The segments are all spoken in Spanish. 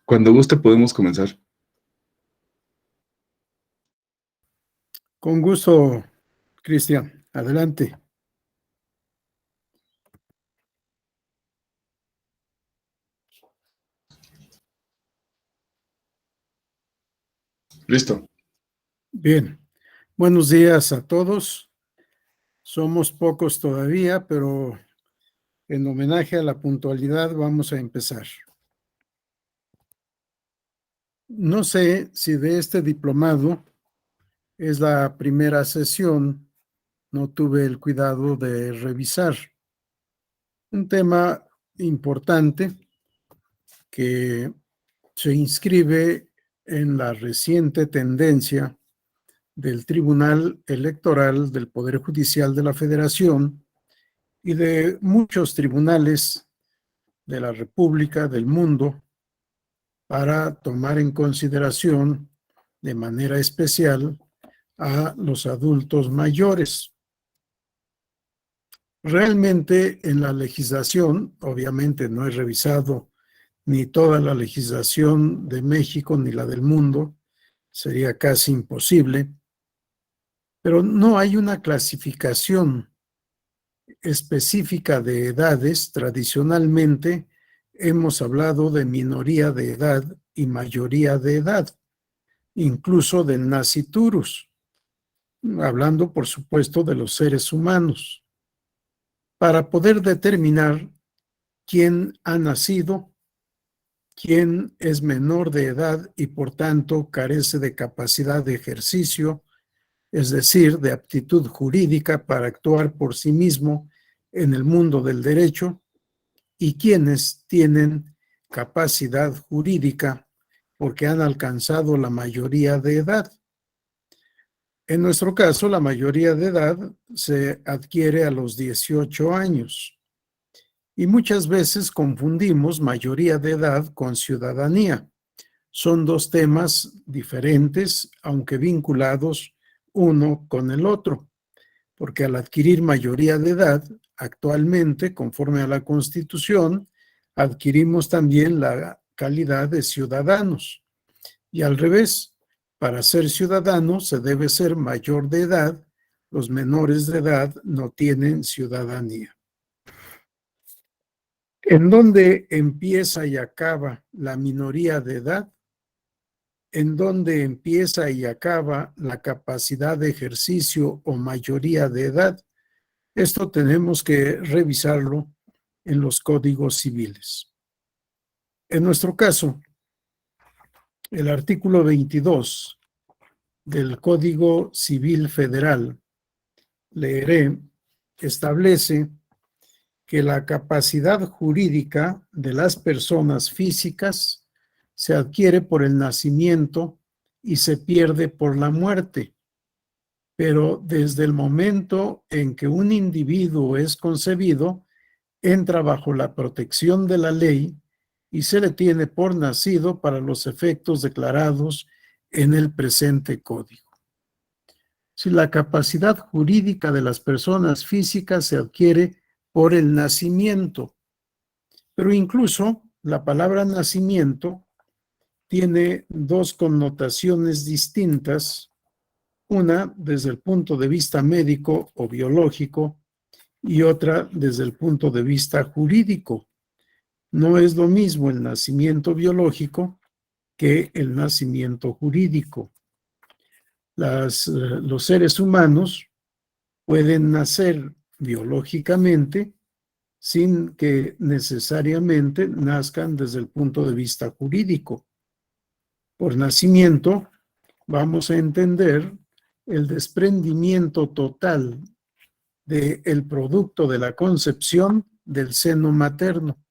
Cuando guste podemos comenzar. Con gusto, Cristian. Adelante. Listo. Bien. Buenos días a todos. Somos pocos todavía, pero en homenaje a la puntualidad vamos a empezar. No sé si de este diplomado es la primera sesión. No tuve el cuidado de revisar. Un tema importante que se inscribe en la reciente tendencia del Tribunal Electoral del Poder Judicial de la Federación y de muchos tribunales de la República, del mundo, para tomar en consideración de manera especial a los adultos mayores. Realmente en la legislación, obviamente no he revisado ni toda la legislación de México ni la del mundo, sería casi imposible, pero no hay una clasificación específica de edades. Tradicionalmente hemos hablado de minoría de edad y mayoría de edad, incluso del naciturus, hablando por supuesto de los seres humanos, para poder determinar quién ha nacido, quién es menor de edad y por tanto carece de capacidad de ejercicio, es decir, de aptitud jurídica para actuar por sí mismo en el mundo del derecho, y quienes tienen capacidad jurídica porque han alcanzado la mayoría de edad. En nuestro caso, la mayoría de edad se adquiere a los 18 años y muchas veces confundimos mayoría de edad con ciudadanía. Son dos temas diferentes, aunque vinculados uno con el otro, porque al adquirir mayoría de edad, actualmente, conforme a la Constitución, adquirimos también la calidad de ciudadanos. Y al revés, para ser ciudadano se debe ser mayor de edad, los menores de edad no tienen ciudadanía. ¿En dónde empieza y acaba la minoría de edad? ¿En dónde empieza y acaba la capacidad de ejercicio o mayoría de edad? Esto tenemos que revisarlo en los códigos civiles. En nuestro caso, el artículo 22 del Código Civil Federal, leeré, establece que la capacidad jurídica de las personas físicas se adquiere por el nacimiento y se pierde por la muerte, pero desde el momento en que un individuo es concebido, entra bajo la protección de la ley y se le tiene por nacido para los efectos declarados en el presente código. Si la capacidad jurídica de las personas físicas se adquiere por el nacimiento, pero incluso la palabra nacimiento tiene dos connotaciones distintas, una desde el punto de vista médico o biológico y otra desde el punto de vista jurídico. No es lo mismo el nacimiento biológico que el nacimiento jurídico. Los seres humanos pueden nacer biológicamente sin que necesariamente nazcan desde el punto de vista jurídico. Por nacimiento vamos a entender el desprendimiento total del producto de la concepción del seno materno.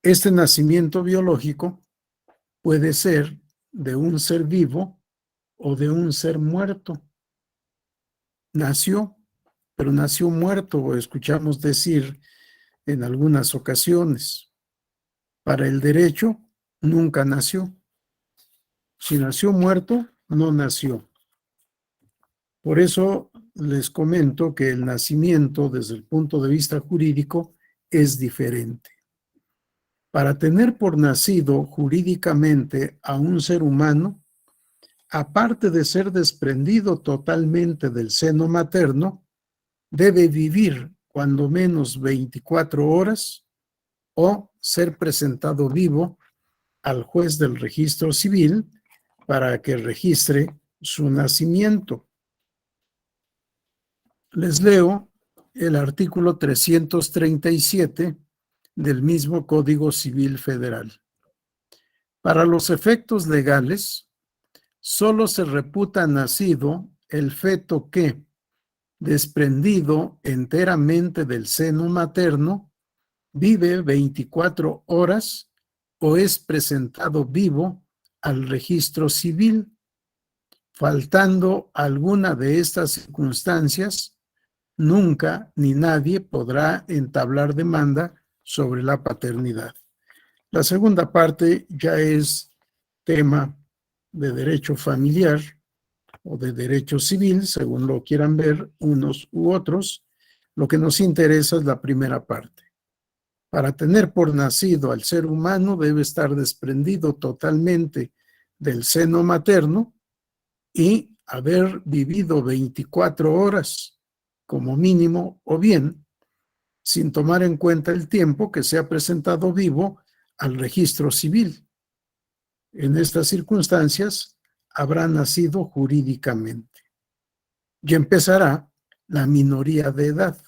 Este nacimiento biológico puede ser de un ser vivo o de un ser muerto. Nació, pero nació muerto, escuchamos decir en algunas ocasiones. Para el derecho, nunca nació. Si nació muerto, no nació. Por eso les comento que el nacimiento, desde el punto de vista jurídico, es diferente. Para tener por nacido jurídicamente a un ser humano, aparte de ser desprendido totalmente del seno materno, debe vivir cuando menos 24 horas o ser presentado vivo al juez del registro civil para que registre su nacimiento. Les leo el artículo 337 del mismo Código Civil Federal. Para los efectos legales, solo se reputa nacido el feto que, desprendido enteramente del seno materno, vive 24 horas o es presentado vivo al registro civil. Faltando alguna de estas circunstancias, nunca ni nadie podrá entablar demanda sobre la paternidad. La segunda parte ya es tema de derecho familiar o de derecho civil, según lo quieran ver unos u otros. Lo que nos interesa es la primera parte. Para tener por nacido al ser humano debe estar desprendido totalmente del seno materno y haber vivido 24 horas como mínimo, o bien, sin tomar en cuenta el tiempo que se ha presentado vivo al registro civil. En estas circunstancias, habrá nacido jurídicamente. Y empezará la minoría de edad.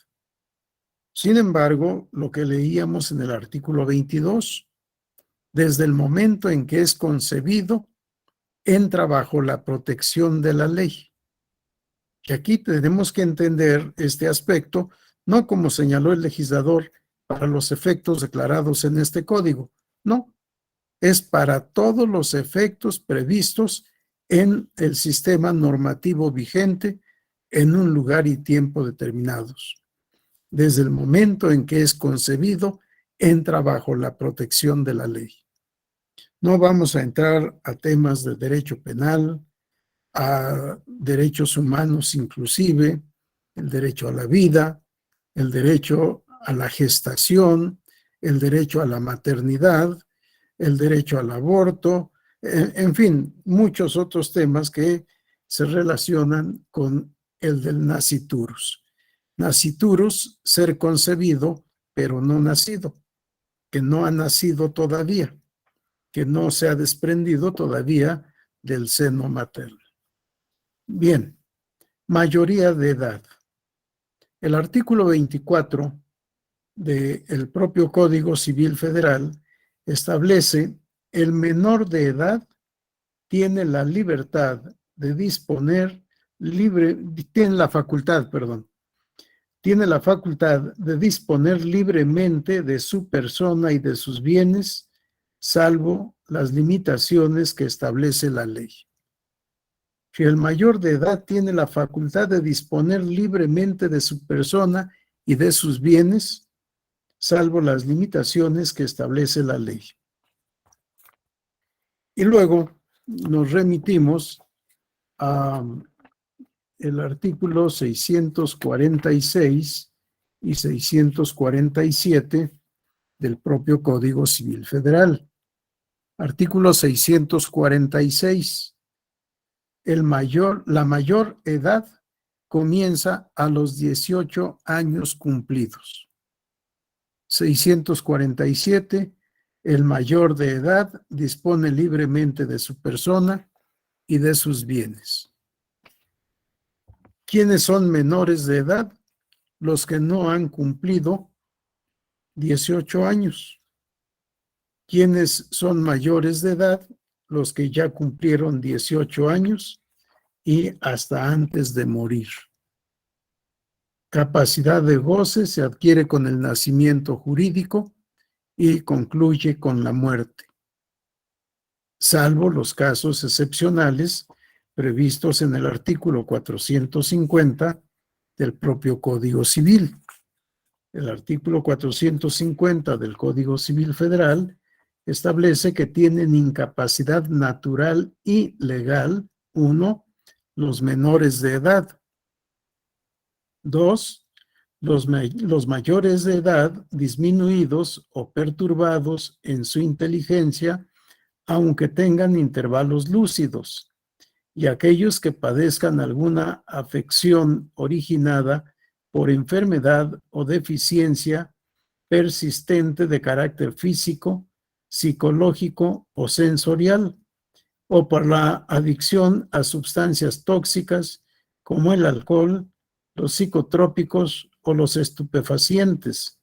Sin embargo, lo que leíamos en el artículo 22, desde el momento en que es concebido, entra bajo la protección de la ley. Y aquí tenemos que entender este aspecto, no como señaló el legislador para los efectos declarados en este código, no, es para todos los efectos previstos en el sistema normativo vigente en un lugar y tiempo determinados. Desde el momento en que es concebido, entra bajo la protección de la ley. No vamos a entrar a temas de derecho penal, a derechos humanos inclusive, el derecho a la vida, el derecho a la gestación, el derecho a la maternidad, el derecho al aborto, en fin, muchos otros temas que se relacionan con el del nasciturus. Nasciturus, ser concebido, pero no nacido, que no ha nacido todavía, que no se ha desprendido todavía del seno materno. Bien, mayoría de edad. El artículo 24 del propio Código Civil Federal establece: el menor de edad tiene la libertad de disponer tiene la facultad de disponer libremente de su persona y de sus bienes, salvo las limitaciones que establece la ley. Si el mayor de edad tiene la facultad de disponer libremente de su persona y de sus bienes, salvo las limitaciones que establece la ley. Y luego nos remitimos a el artículo 646 y 647 del propio Código Civil Federal. Artículo 646. La mayor edad comienza a los 18 años cumplidos. 647. El mayor de edad dispone libremente de su persona y de sus bienes. ¿Quiénes son menores de edad? Los que no han cumplido 18 años. ¿Quiénes son mayores de edad? Los que ya cumplieron 18 años y hasta antes de morir. Capacidad de goce se adquiere con el nacimiento jurídico y concluye con la muerte, salvo los casos excepcionales previstos en el artículo 450 del propio Código Civil. El artículo 450 del Código Civil Federal establece que tienen incapacidad natural y legal: 1, los menores de edad; 2, los mayores de edad disminuidos o perturbados en su inteligencia, aunque tengan intervalos lúcidos, y aquellos que padezcan alguna afección originada por enfermedad o deficiencia persistente de carácter físico, psicológico o sensorial, o por la adicción a sustancias tóxicas como el alcohol, los psicotrópicos o los estupefacientes,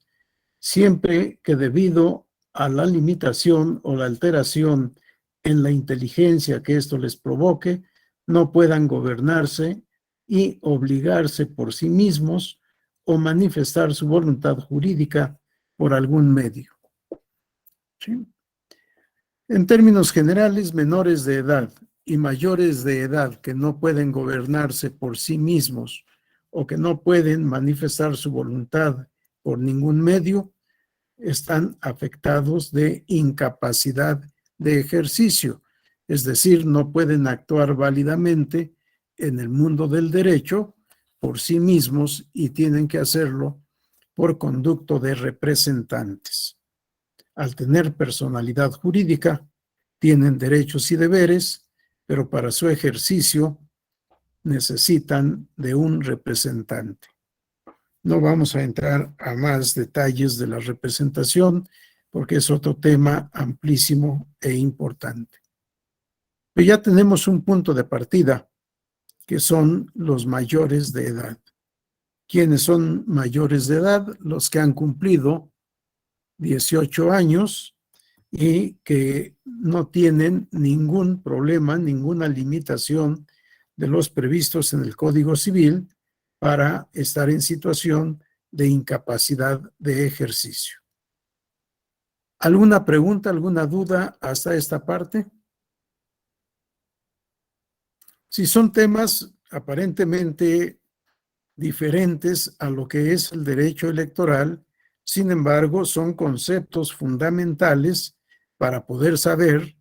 siempre que debido a la limitación o la alteración en la inteligencia que esto les provoque, no puedan gobernarse y obligarse por sí mismos o manifestar su voluntad jurídica por algún medio. ¿Sí? En términos generales, menores de edad y mayores de edad que no pueden gobernarse por sí mismos o que no pueden manifestar su voluntad por ningún medio, están afectados de incapacidad de ejercicio, es decir, no pueden actuar válidamente en el mundo del derecho por sí mismos y tienen que hacerlo por conducto de representantes. Al tener personalidad jurídica, tienen derechos y deberes, pero para su ejercicio necesitan de un representante. No vamos a entrar a más detalles de la representación porque es otro tema amplísimo e importante. Pero ya tenemos un punto de partida, que son los mayores de edad. ¿Quiénes son mayores de edad? Los que han cumplido 18 años y que no tienen ningún problema, ninguna limitación de los previstos en el Código Civil para estar en situación de incapacidad de ejercicio. ¿Alguna pregunta, alguna duda hasta esta parte? Si son temas aparentemente diferentes a lo que es el derecho electoral, sin embargo, son conceptos fundamentales para poder saber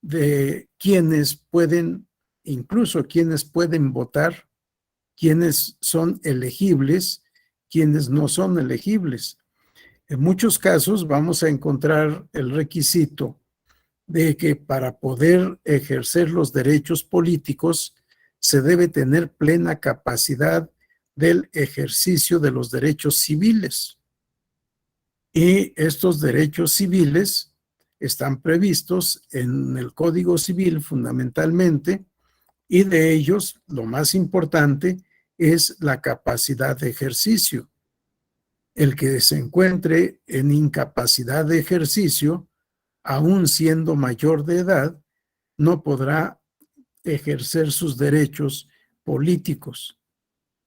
de quiénes pueden, incluso quiénes pueden votar, quiénes son elegibles, quiénes no son elegibles. En muchos casos vamos a encontrar el requisito de que para poder ejercer los derechos políticos se debe tener plena capacidad del ejercicio de los derechos civiles. Y estos derechos civiles están previstos en el Código Civil fundamentalmente, y de ellos lo más importante es la capacidad de ejercicio. El que se encuentre en incapacidad de ejercicio, aún siendo mayor de edad, no podrá ejercer sus derechos políticos.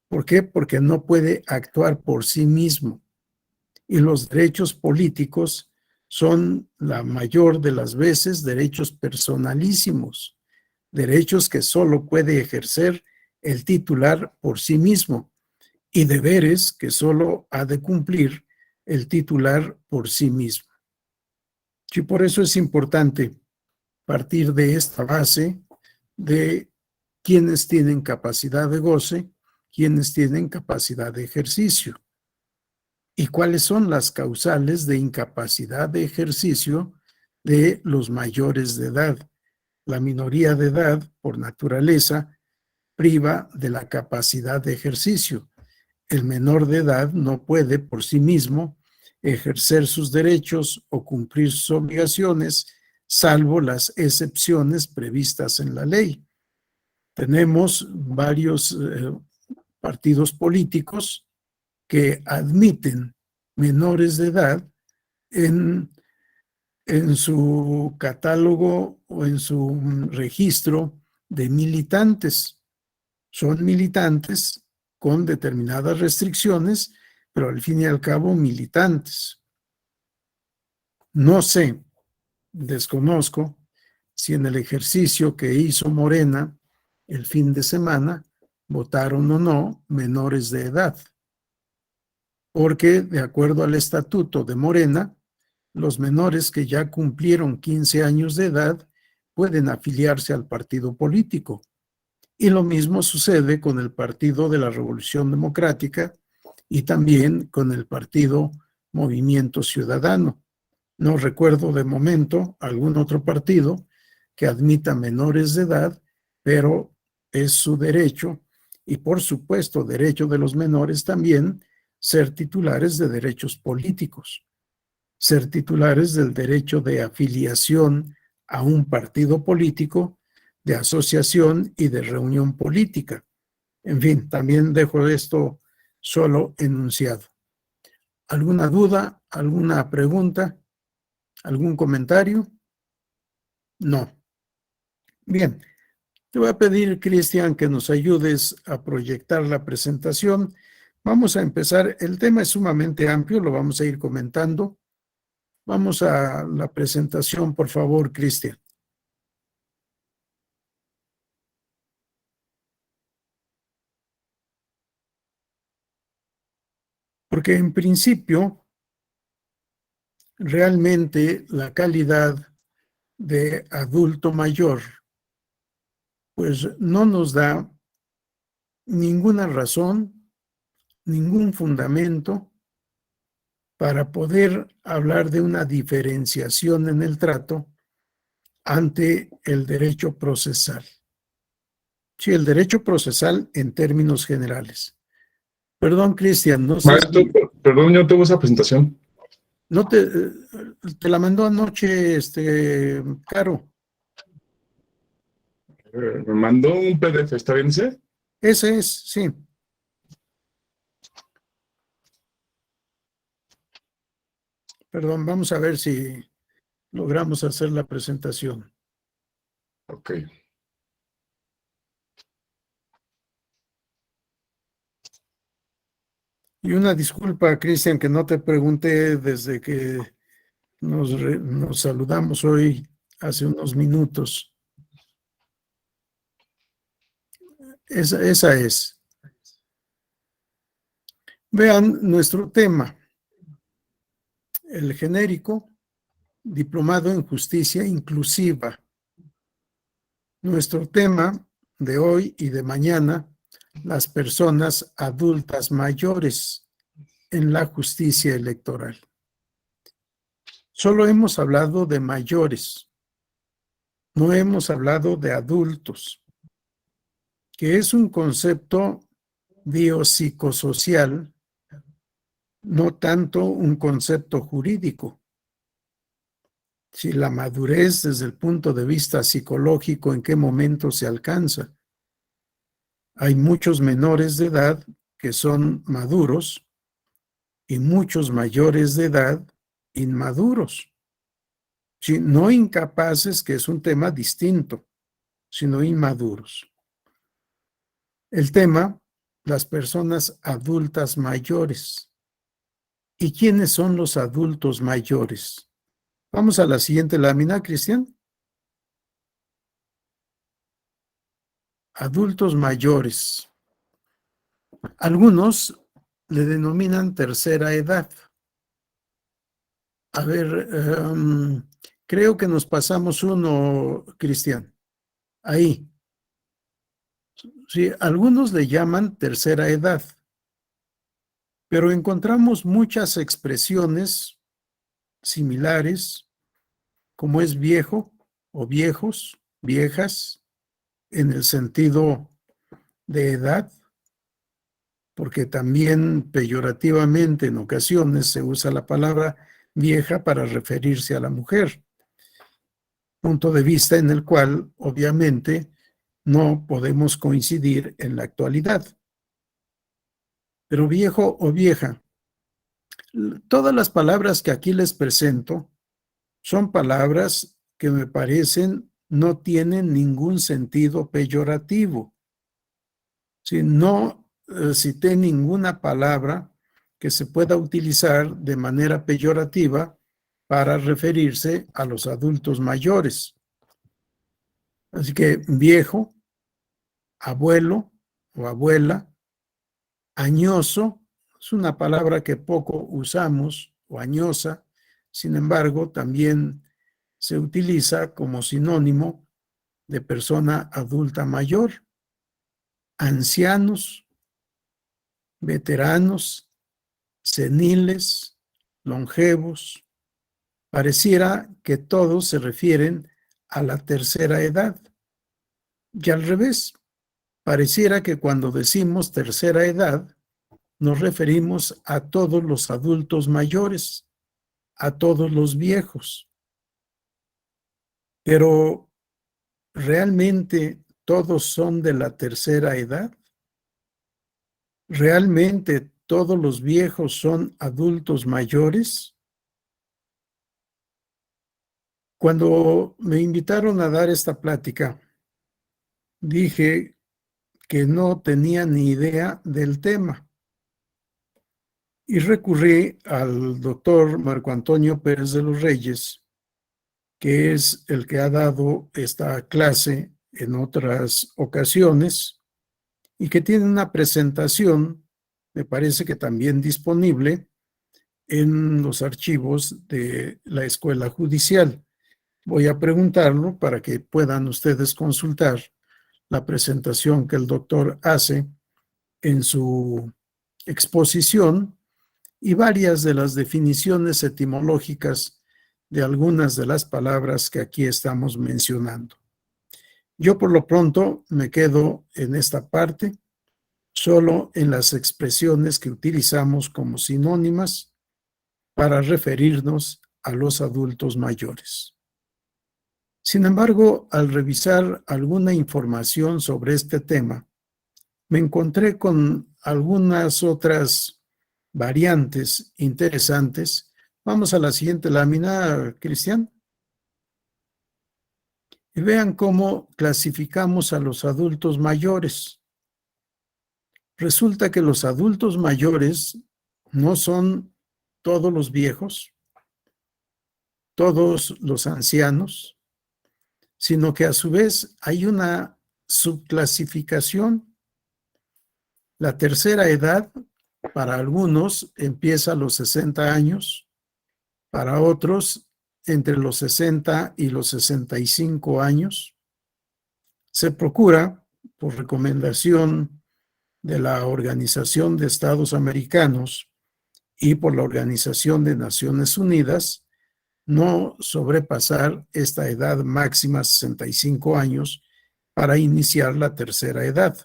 ¿Por qué? Porque no puede actuar por sí mismo. Y los derechos políticos son la mayor de las veces derechos personalísimos, derechos que solo puede ejercer el titular por sí mismo y deberes que solo ha de cumplir el titular por sí mismo. Y por eso es importante partir de esta base de quienes tienen capacidad de goce, quienes tienen capacidad de ejercicio. ¿Y cuáles son las causales de incapacidad de ejercicio de los mayores de edad? La minoría de edad, por naturaleza, priva de la capacidad de ejercicio. El menor de edad no puede por sí mismo ejercer sus derechos o cumplir sus obligaciones, salvo las excepciones previstas en la ley. Tenemos varios partidos políticos que admiten menores de edad en su catálogo o en su registro de militantes. Son militantes con determinadas restricciones, pero al fin y al cabo militantes. No sé, desconozco si en el ejercicio que hizo Morena el fin de semana votaron o no menores de edad, porque de acuerdo al estatuto de Morena, los menores que ya cumplieron 15 años de edad pueden afiliarse al partido político. Y lo mismo sucede con el Partido de la Revolución Democrática y también con el partido Movimiento Ciudadano. No recuerdo de momento algún otro partido que admita menores de edad, pero es su derecho y por supuesto derecho de los menores también ser titulares de derechos políticos, ser titulares del derecho de afiliación a un partido político, de asociación y de reunión política. En fin, también dejo esto solo enunciado. ¿Alguna duda? ¿Alguna pregunta? ¿Algún comentario? No. Bien, te voy a pedir, Cristian, que nos ayudes a proyectar la presentación. Vamos a empezar. El tema es sumamente amplio, lo vamos a ir comentando. Vamos a la presentación, por favor, Cristian. Porque en principio, realmente la calidad de adulto mayor, pues no nos da ninguna razón, ningún fundamento para poder hablar de una diferenciación en el trato ante el derecho procesal. Sí, el derecho procesal en términos generales. Perdón, Cristian, no sé Maestro, si... perdón, yo no tengo esa presentación. No te la mandó anoche, Caro. Me mandó un PDF, ¿está bien ese? Ese es, sí. Perdón, vamos a ver si logramos hacer la presentación. Ok. Y una disculpa, Cristian, que no te pregunté desde que nos saludamos hoy hace unos minutos. Esa es. Vean nuestro tema, el genérico, diplomado en justicia inclusiva. Nuestro tema de hoy y de mañana, las personas adultas mayores en la justicia electoral. Solo hemos hablado de mayores, no hemos hablado de adultos, que es un concepto biopsicosocial, no tanto un concepto jurídico. Si la madurez desde el punto de vista psicológico, ¿en qué momento se alcanza? Hay muchos menores de edad que son maduros y muchos mayores de edad inmaduros. Sí, no incapaces, que es un tema distinto, sino inmaduros. El tema, las personas adultas mayores. ¿Y quiénes son los adultos mayores? Vamos a la siguiente lámina, Cristian. Adultos mayores. Algunos le denominan tercera edad. A ver, creo que nos pasamos uno, Cristian. Ahí. Sí, algunos le llaman tercera edad, pero encontramos muchas expresiones similares, como es viejo o viejos, viejas, en el sentido de edad, porque también peyorativamente en ocasiones se usa la palabra vieja para referirse a la mujer, punto de vista en el cual obviamente no podemos coincidir en la actualidad. Pero viejo o vieja, todas las palabras que aquí les presento son palabras que me parecen no tienen ningún sentido peyorativo. Si no cité ninguna palabra que se pueda utilizar de manera peyorativa para referirse a los adultos mayores. Así que viejo, abuelo o abuela, añoso, es una palabra que poco usamos, o añosa, sin embargo, también se utiliza como sinónimo de persona adulta mayor, ancianos, veteranos, seniles, longevos. Pareciera que todos se refieren a la tercera edad. Y al revés, pareciera que cuando decimos tercera edad, nos referimos a todos los adultos mayores, a todos los viejos. Pero, ¿realmente todos son de la tercera edad? ¿Realmente todos los viejos son adultos mayores? Cuando me invitaron a dar esta plática, dije que no tenía ni idea del tema y recurrí al doctor Marco Antonio Pérez de los Reyes, que es el que ha dado esta clase en otras ocasiones y que tiene una presentación, me parece que también disponible en los archivos de la Escuela Judicial. Voy a preguntarlo para que puedan ustedes consultar la presentación que el doctor hace en su exposición y varias de las definiciones etimológicas de algunas de las palabras que aquí estamos mencionando. Yo por lo pronto me quedo en esta parte, solo en las expresiones que utilizamos como sinónimas para referirnos a los adultos mayores. Sin embargo, al revisar alguna información sobre este tema, me encontré con algunas otras variantes interesantes. Vamos a la siguiente lámina, Cristian. Y vean cómo clasificamos a los adultos mayores. Resulta que los adultos mayores no son todos los viejos, todos los ancianos, sino que a su vez hay una subclasificación. La tercera edad, para algunos, empieza a los 60 años, para otros, entre los 60 y los 65 años. Se procura, por recomendación de la Organización de Estados Americanos y por la Organización de Naciones Unidas, no sobrepasar esta edad máxima, 65 años, para iniciar la tercera edad,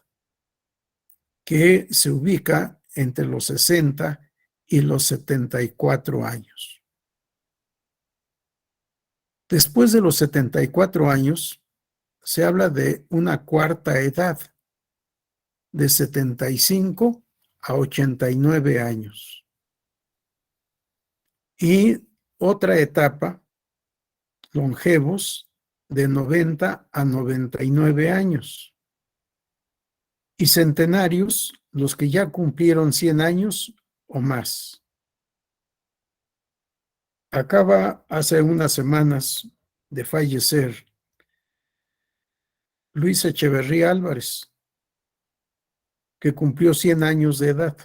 que se ubica entre los 60 y los 74 años. Después de los 74 años, se habla de una cuarta edad, de 75 a 89 años. Y otra etapa, longevos, de 90 a 99 años. Y centenarios, los que ya cumplieron 100 años o más. Acaba hace unas semanas de fallecer Luis Echeverría Álvarez, que cumplió 100 años de edad.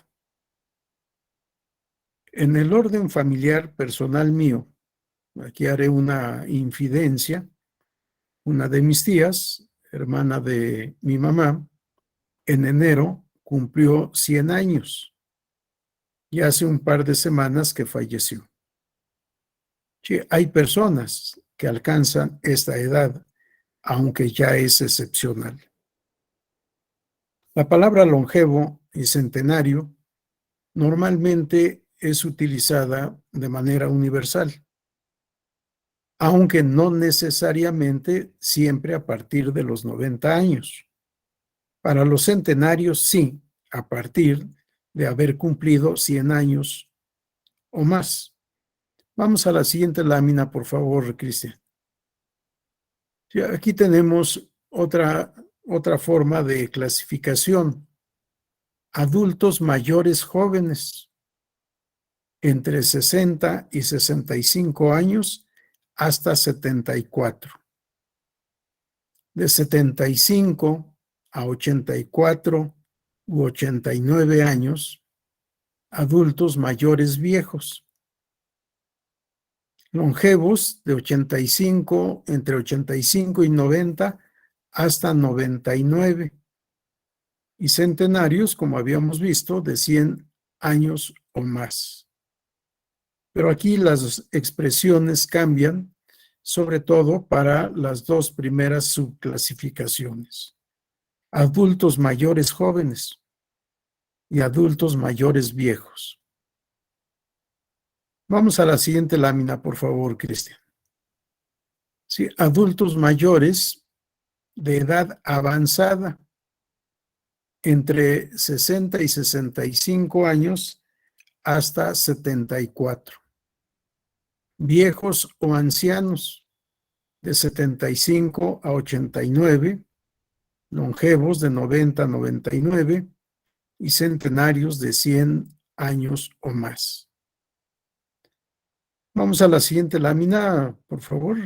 En el orden familiar personal mío, aquí haré una infidencia, una de mis tías, hermana de mi mamá, en enero cumplió 100 años y hace un par de semanas que falleció. Sí, hay personas que alcanzan esta edad, aunque ya es excepcional. La palabra longevo y centenario normalmente es utilizada de manera universal, aunque no necesariamente siempre a partir de los 90 años. Para los centenarios, sí, a partir de haber cumplido 100 años o más. Vamos a la siguiente lámina, por favor, Cristian. Sí, aquí tenemos otra forma de clasificación. Adultos mayores jóvenes, entre 60 y 65 años hasta 74. De 75 a 84 u 89 años, adultos mayores viejos. Longevos de 85, entre 85 y 90 hasta 99. Y centenarios, como habíamos visto, de 100 años o más. Pero aquí las expresiones cambian, sobre todo para las dos primeras subclasificaciones. Adultos mayores jóvenes y adultos mayores viejos. Vamos a la siguiente lámina, por favor, Cristian. Sí, adultos mayores de edad avanzada, entre 60 y 65 años hasta 74. Viejos o ancianos, de 75 a 89, longevos de 90 a 99 y centenarios de 100 años o más. Vamos a la siguiente lámina, por favor.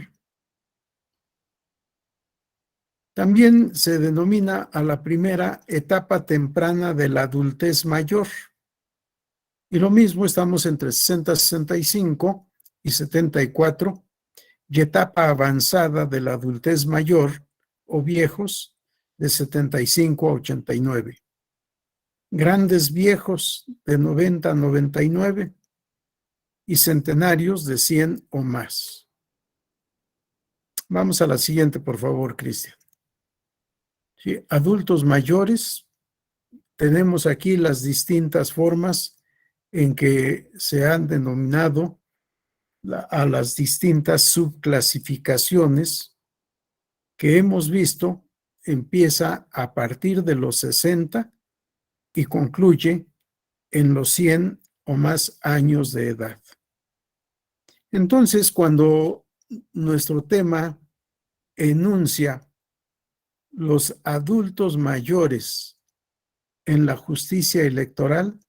También se denomina a la primera etapa temprana de la adultez mayor. Y lo mismo, estamos entre 60, 65 y 74, y etapa avanzada de la adultez mayor o viejos de 75 a 89. Grandes viejos de 90 a 99 y centenarios de 100 o más. Vamos a la siguiente, por favor, Cristian. Sí, adultos mayores, tenemos aquí las distintas formas en que se han denominado a las distintas subclasificaciones que hemos visto. Empieza a partir de los 60 y concluye en los 100 o más años de edad. Entonces, cuando nuestro tema enuncia los adultos mayores en la justicia electoral,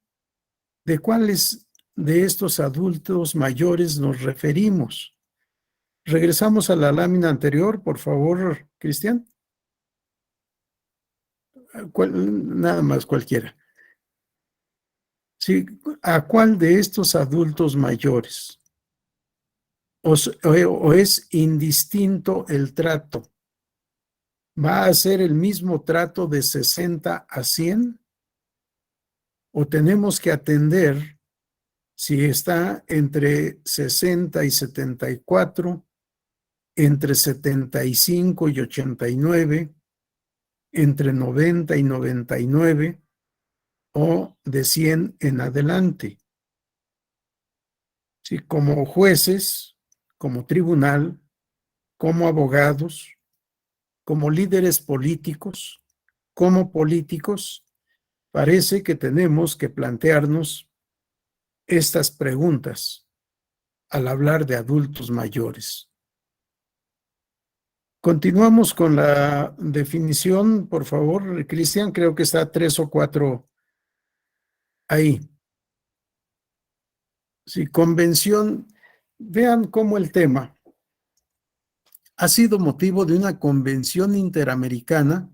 ¿de cuáles de estos adultos mayores nos referimos? Regresamos a la lámina anterior, por favor, Cristian. Nada más, cualquiera. Sí, ¿a cuál de estos adultos mayores? ¿O es indistinto el trato? ¿Va a ser el mismo trato de 60 a 100? ¿O tenemos que atender si está entre 60 y 74, entre 75 y 89, entre 90 y 99 o de 100 en adelante? Sí, como jueces, como tribunal, como abogados, como líderes políticos, como políticos, parece que tenemos que plantearnos estas preguntas al hablar de adultos mayores. Continuamos con la definición, por favor, Cristian. Creo que está 3 o 4 ahí. Sí, convención. Vean cómo el tema ha sido motivo de una convención interamericana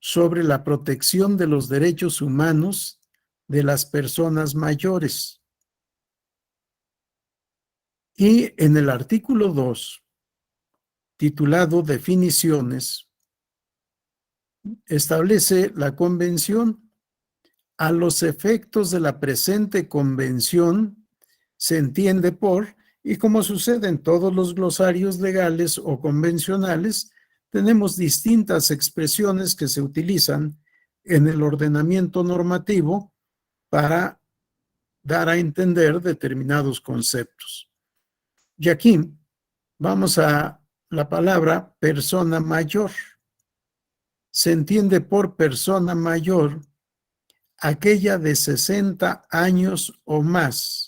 sobre la protección de los derechos humanos de las personas mayores. Y en el artículo 2, titulado Definiciones, establece la convención: a los efectos de la presente convención se entiende por, y como sucede en todos los glosarios legales o convencionales, tenemos distintas expresiones que se utilizan en el ordenamiento normativo para dar a entender determinados conceptos. Y aquí vamos a la palabra persona mayor. Se entiende por persona mayor aquella de 60 años o más,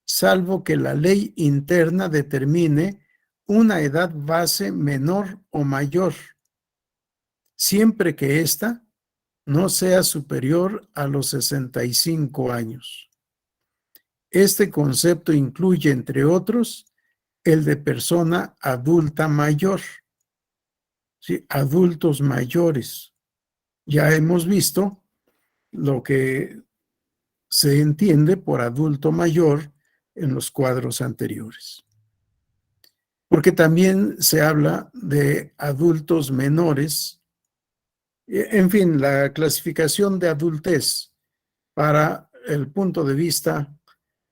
salvo que la ley interna determine una edad base menor o mayor, siempre que ésta no sea superior a los 65 años. Este concepto incluye, entre otros, el de persona adulta mayor. ¿Sí? Adultos mayores. Ya hemos visto lo que se entiende por adulto mayor en los cuadros anteriores. Porque también se habla de adultos menores. En fin, la clasificación de adultez para el punto de vista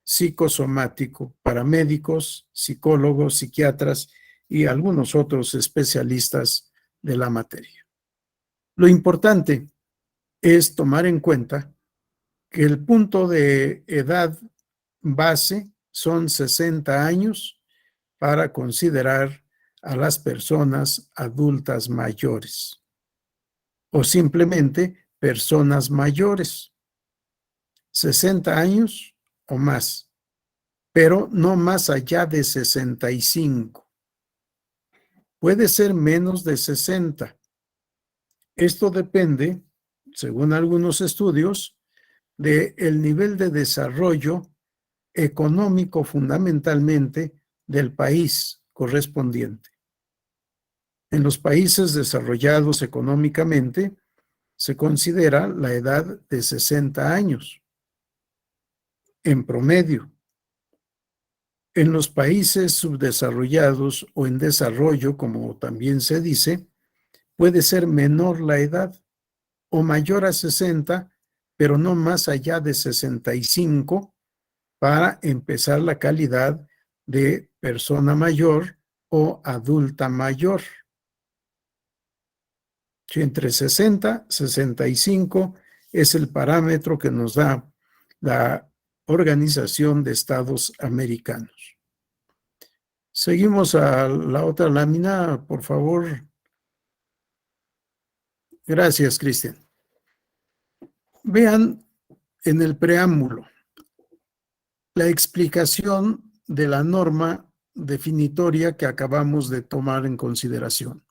psicosomático, paramédicos, psicólogos, psiquiatras y algunos otros especialistas de la materia. Lo importante es tomar en cuenta que el punto de edad base son 60 años para considerar a las personas adultas mayores o simplemente personas mayores, 60 años o más, pero no más allá de 65. Puede ser menos de 60. Esto depende, según algunos estudios, del nivel de desarrollo económico fundamentalmente del país correspondiente. En los países desarrollados económicamente se considera la edad de 60 años en promedio. En los países subdesarrollados o en desarrollo, como también se dice, puede ser menor la edad o mayor a 60, pero no más allá de 65 para empezar la calidad de persona mayor o adulta mayor. Entre 60 y 65 es el parámetro que nos da la Organización de Estados Americanos. Seguimos a la otra lámina, por favor. Gracias, Cristian. Vean en el preámbulo la explicación de la norma definitoria que acabamos de tomar en consideración.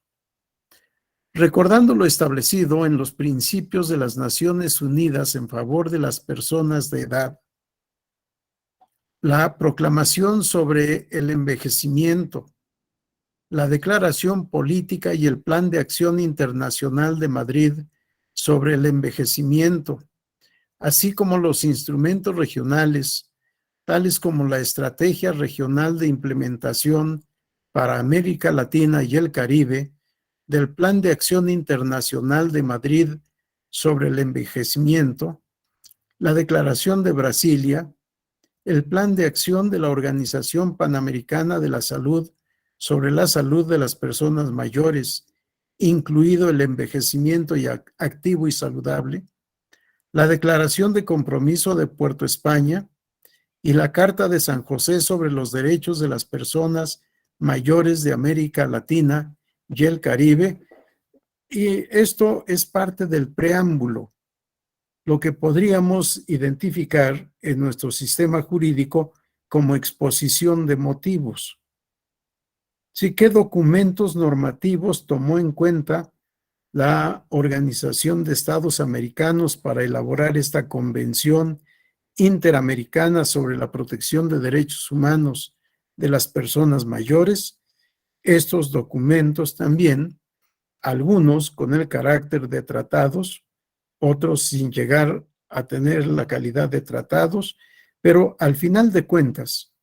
Recordando lo establecido en los principios de las Naciones Unidas en favor de las personas de edad, la proclamación sobre el envejecimiento, la Declaración Política y el Plan de Acción Internacional de Madrid sobre el envejecimiento, así como los instrumentos regionales, tales como la Estrategia Regional de Implementación para América Latina y el Caribe, del Plan de Acción Internacional de Madrid sobre el envejecimiento, la Declaración de Brasilia, el Plan de Acción de la Organización Panamericana de la Salud sobre la salud de las personas mayores, incluido el envejecimiento activo y saludable, la Declaración de Compromiso de Puerto España y la Carta de San José sobre los derechos de las personas mayores de América Latina y el Caribe. Y esto es parte del preámbulo, lo que podríamos identificar en nuestro sistema jurídico como exposición de motivos. Sí, ¿qué documentos normativos tomó en cuenta la Organización de Estados Americanos para elaborar esta Convención Interamericana sobre la Protección de Derechos Humanos de las Personas Mayores? Estos documentos también, algunos con el carácter de tratados, otros sin llegar a tener la calidad de tratados, pero al final de cuentas,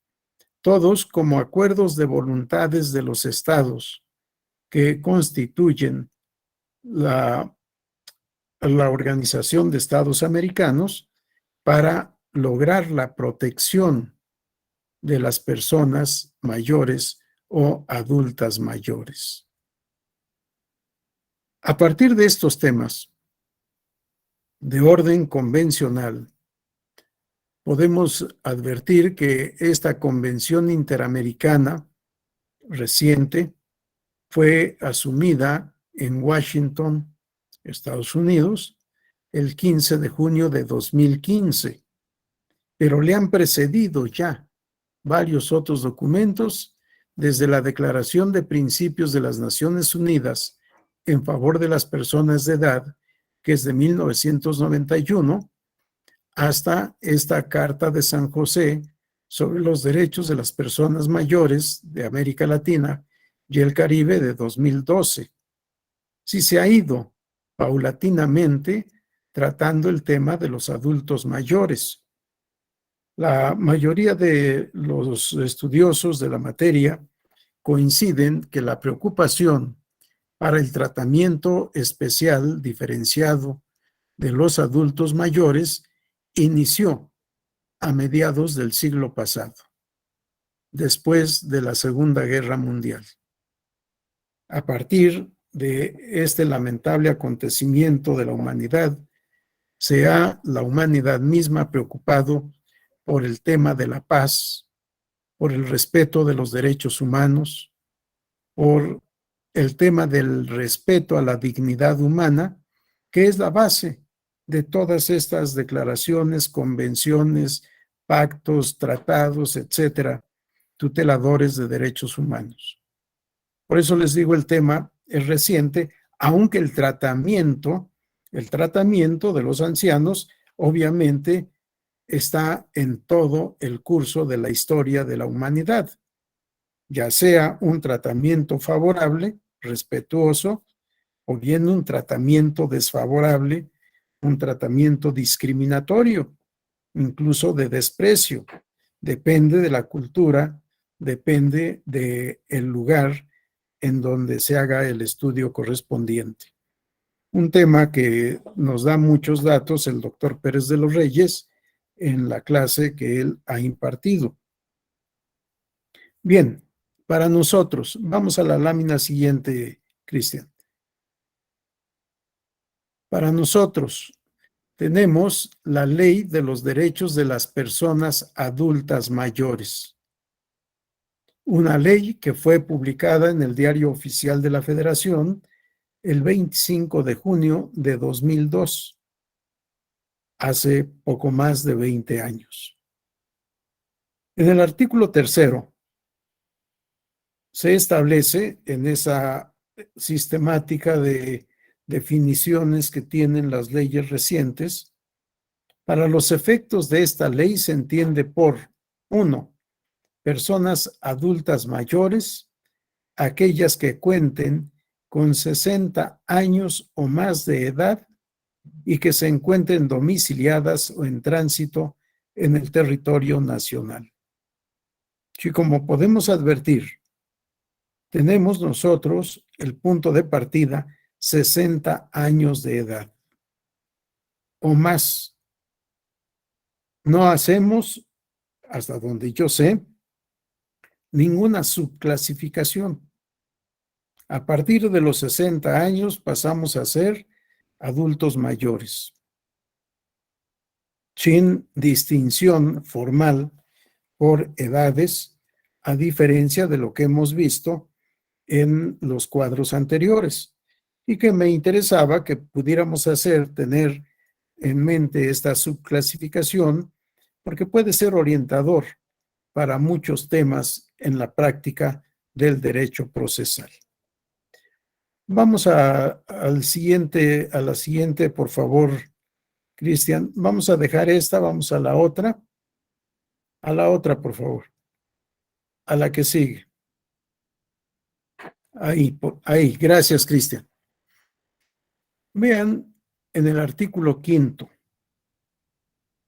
todos como acuerdos de voluntades de los estados que constituyen la Organización de Estados Americanos para lograr la protección de las personas mayores o adultas mayores. A partir de estos temas de orden convencional, podemos advertir que esta Convención Interamericana reciente fue asumida en Washington, Estados Unidos, el 15 de junio de 2015, pero le han precedido ya varios otros documentos, desde la Declaración de Principios de las Naciones Unidas en favor de las personas de edad, que es de 1991, hasta esta Carta de San José sobre los derechos de las personas mayores de América Latina y el Caribe de 2012. Sí, se ha ido paulatinamente tratando el tema de los adultos mayores. La mayoría de los estudiosos de la materia coinciden que la preocupación para el tratamiento especial diferenciado de los adultos mayores inició a mediados del siglo pasado, después de la Segunda Guerra Mundial. A partir de este lamentable acontecimiento de la humanidad, se ha la humanidad misma preocupado por el tema de la paz, por el respeto de los derechos humanos, por el tema del respeto a la dignidad humana, que es la base de todas estas declaraciones, convenciones, pactos, tratados, etcétera, tuteladores de derechos humanos. Por eso les digo, el tema es reciente, aunque el tratamiento de los ancianos obviamente está en todo el curso de la historia de la humanidad, ya sea un tratamiento favorable, respetuoso, o bien un tratamiento desfavorable, un tratamiento discriminatorio, incluso de desprecio. Depende de la cultura, depende del lugar en donde se haga el estudio correspondiente. Un tema que nos da muchos datos el doctor Pérez de los Reyes en la clase que él ha impartido. Bien, para nosotros, vamos a la lámina siguiente, Cristian. Para nosotros, tenemos la Ley de los Derechos de las Personas Adultas Mayores. Una ley que fue publicada en el Diario Oficial de la Federación el 25 de junio de 2002, hace poco más de 20 años. En el artículo 3º se establece en esa sistemática de definiciones que tienen las leyes recientes, para los efectos de esta ley se entiende por 1. Personas adultas mayores, aquellas que cuenten con 60 años o más de edad y que se encuentren domiciliadas o en tránsito en el territorio nacional. Y como podemos advertir, tenemos nosotros el punto de partida 60 años de edad o más. No hacemos, hasta donde yo sé, ninguna subclasificación. A partir de los 60 años pasamos a ser adultos mayores, sin distinción formal por edades, a diferencia de lo que hemos visto en los cuadros anteriores, y que me interesaba que pudiéramos tener en mente esta subclasificación, porque puede ser orientador para muchos temas en la práctica del derecho procesal. Vamos a la siguiente, por favor, Cristian. Vamos a dejar esta, vamos a la otra. A la otra, por favor. A la que sigue. Ahí, gracias, Cristian. Vean en el artículo 5º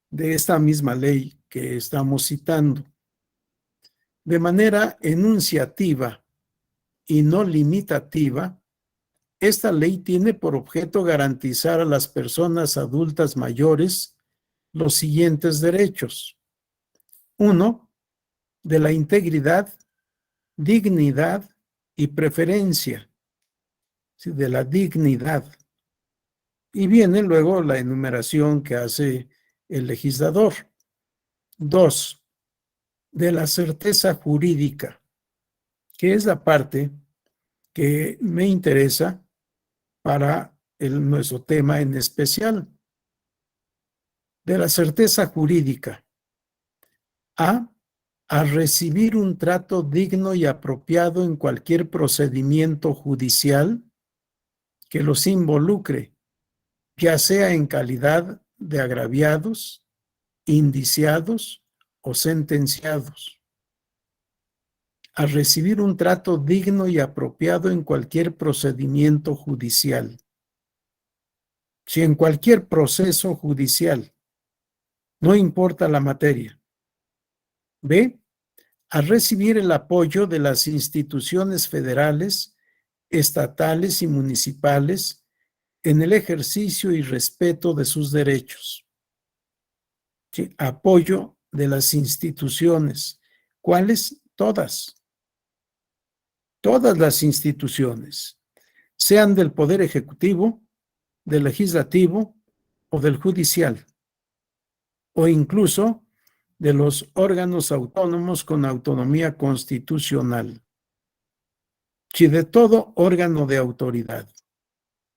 de esta misma ley que estamos citando. De manera enunciativa y no limitativa, esta ley tiene por objeto garantizar a las personas adultas mayores los siguientes derechos. 1. De la integridad, dignidad y preferencia. ¿Sí? De la dignidad. Y viene luego la enumeración que hace el legislador. 2. De la certeza jurídica, que es la parte que me interesa para nuestro tema en especial. De la certeza jurídica. A recibir un trato digno y apropiado en cualquier procedimiento judicial que los involucre, ya sea en calidad de agraviados, indiciados o sentenciados. A recibir un trato digno y apropiado en cualquier procedimiento judicial. Si en cualquier proceso judicial, no importa la materia. B. A recibir el apoyo de las instituciones federales, estatales y municipales en el ejercicio y respeto de sus derechos. ¿Sí? Apoyo de las instituciones. ¿Cuáles? Todas. Todas las instituciones, sean del Poder Ejecutivo, del Legislativo o del Judicial, o incluso de los órganos autónomos con autonomía constitucional. Si de todo órgano de autoridad,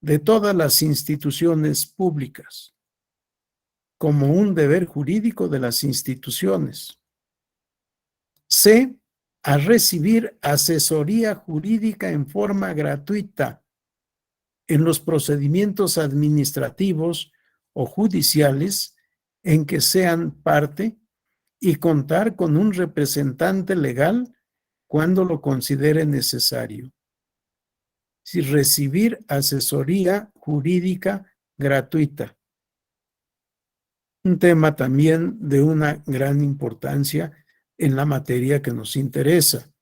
de todas las instituciones públicas, como un deber jurídico de las instituciones. C, a recibir asesoría jurídica en forma gratuita en los procedimientos administrativos o judiciales en que sean parte y contar con un representante legal cuando lo considere necesario. Si recibir asesoría jurídica gratuita. Un tema también de una gran importancia en la materia que nos interesa.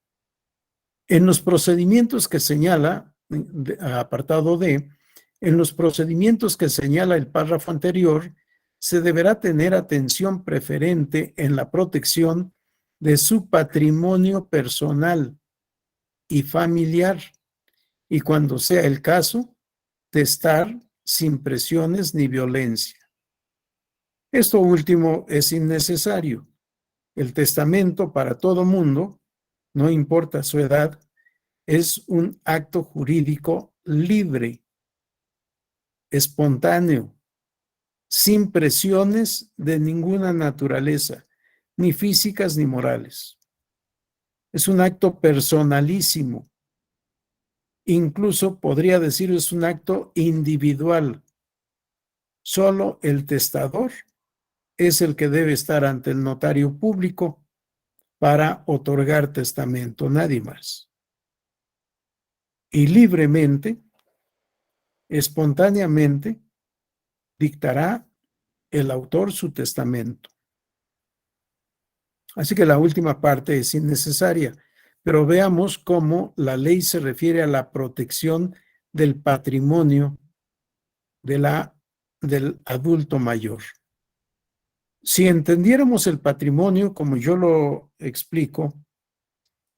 En los procedimientos que señala, apartado D, en los procedimientos que señala el párrafo anterior, se deberá tener atención preferente en la protección de su patrimonio personal y familiar, y cuando sea el caso, testar sin presiones ni violencia. Esto último es innecesario. El testamento para todo mundo, no importa su edad, es un acto jurídico libre, espontáneo, sin presiones de ninguna naturaleza, ni físicas ni morales. Es un acto personalísimo. Incluso podría decir es un acto individual. Solo el testador es el que debe estar ante el notario público para otorgar testamento, nadie más. Y libremente, espontáneamente, dictará el autor su testamento. Así que la última parte es innecesaria, pero veamos cómo la ley se refiere a la protección del patrimonio del adulto mayor. Si entendiéramos el patrimonio, como yo lo explico,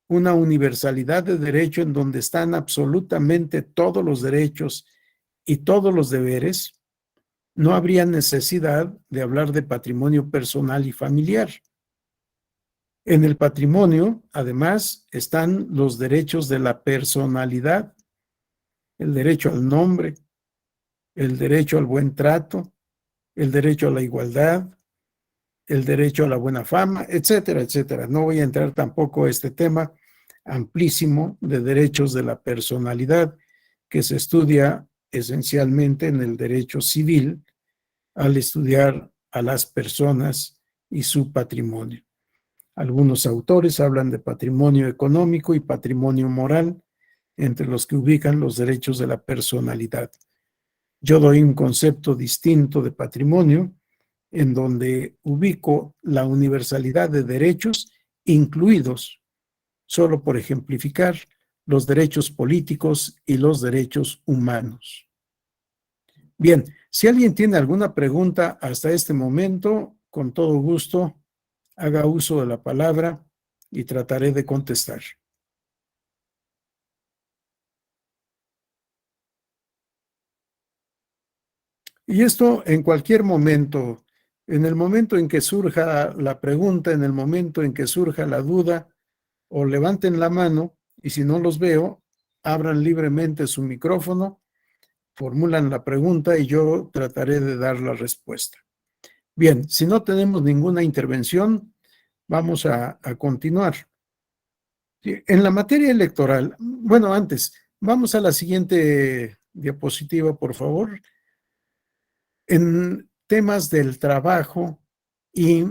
una universalidad de derecho en donde están absolutamente todos los derechos y todos los deberes, no habría necesidad de hablar de patrimonio personal y familiar. En el patrimonio, además, están los derechos de la personalidad, el derecho al nombre, el derecho al buen trato, el derecho a la igualdad, el derecho a la buena fama, etcétera, etcétera. No voy a entrar tampoco a este tema amplísimo de derechos de la personalidad que se estudia esencialmente en el derecho civil al estudiar a las personas y su patrimonio. Algunos autores hablan de patrimonio económico y patrimonio moral, entre los que ubican los derechos de la personalidad. Yo doy un concepto distinto de patrimonio, en donde ubico la universalidad de derechos, incluidos, solo por ejemplificar, los derechos políticos y los derechos humanos. Bien, si alguien tiene alguna pregunta hasta este momento, con todo gusto, haga uso de la palabra y trataré de contestar. Y esto en cualquier momento, en el momento en que surja la pregunta, en el momento en que surja la duda, o levanten la mano y si no los veo, abran libremente su micrófono, formulan la pregunta y yo trataré de dar la respuesta. Bien, si no tenemos ninguna intervención, vamos a continuar. En la materia electoral, bueno, antes, vamos a la siguiente diapositiva, por favor. En temas del trabajo y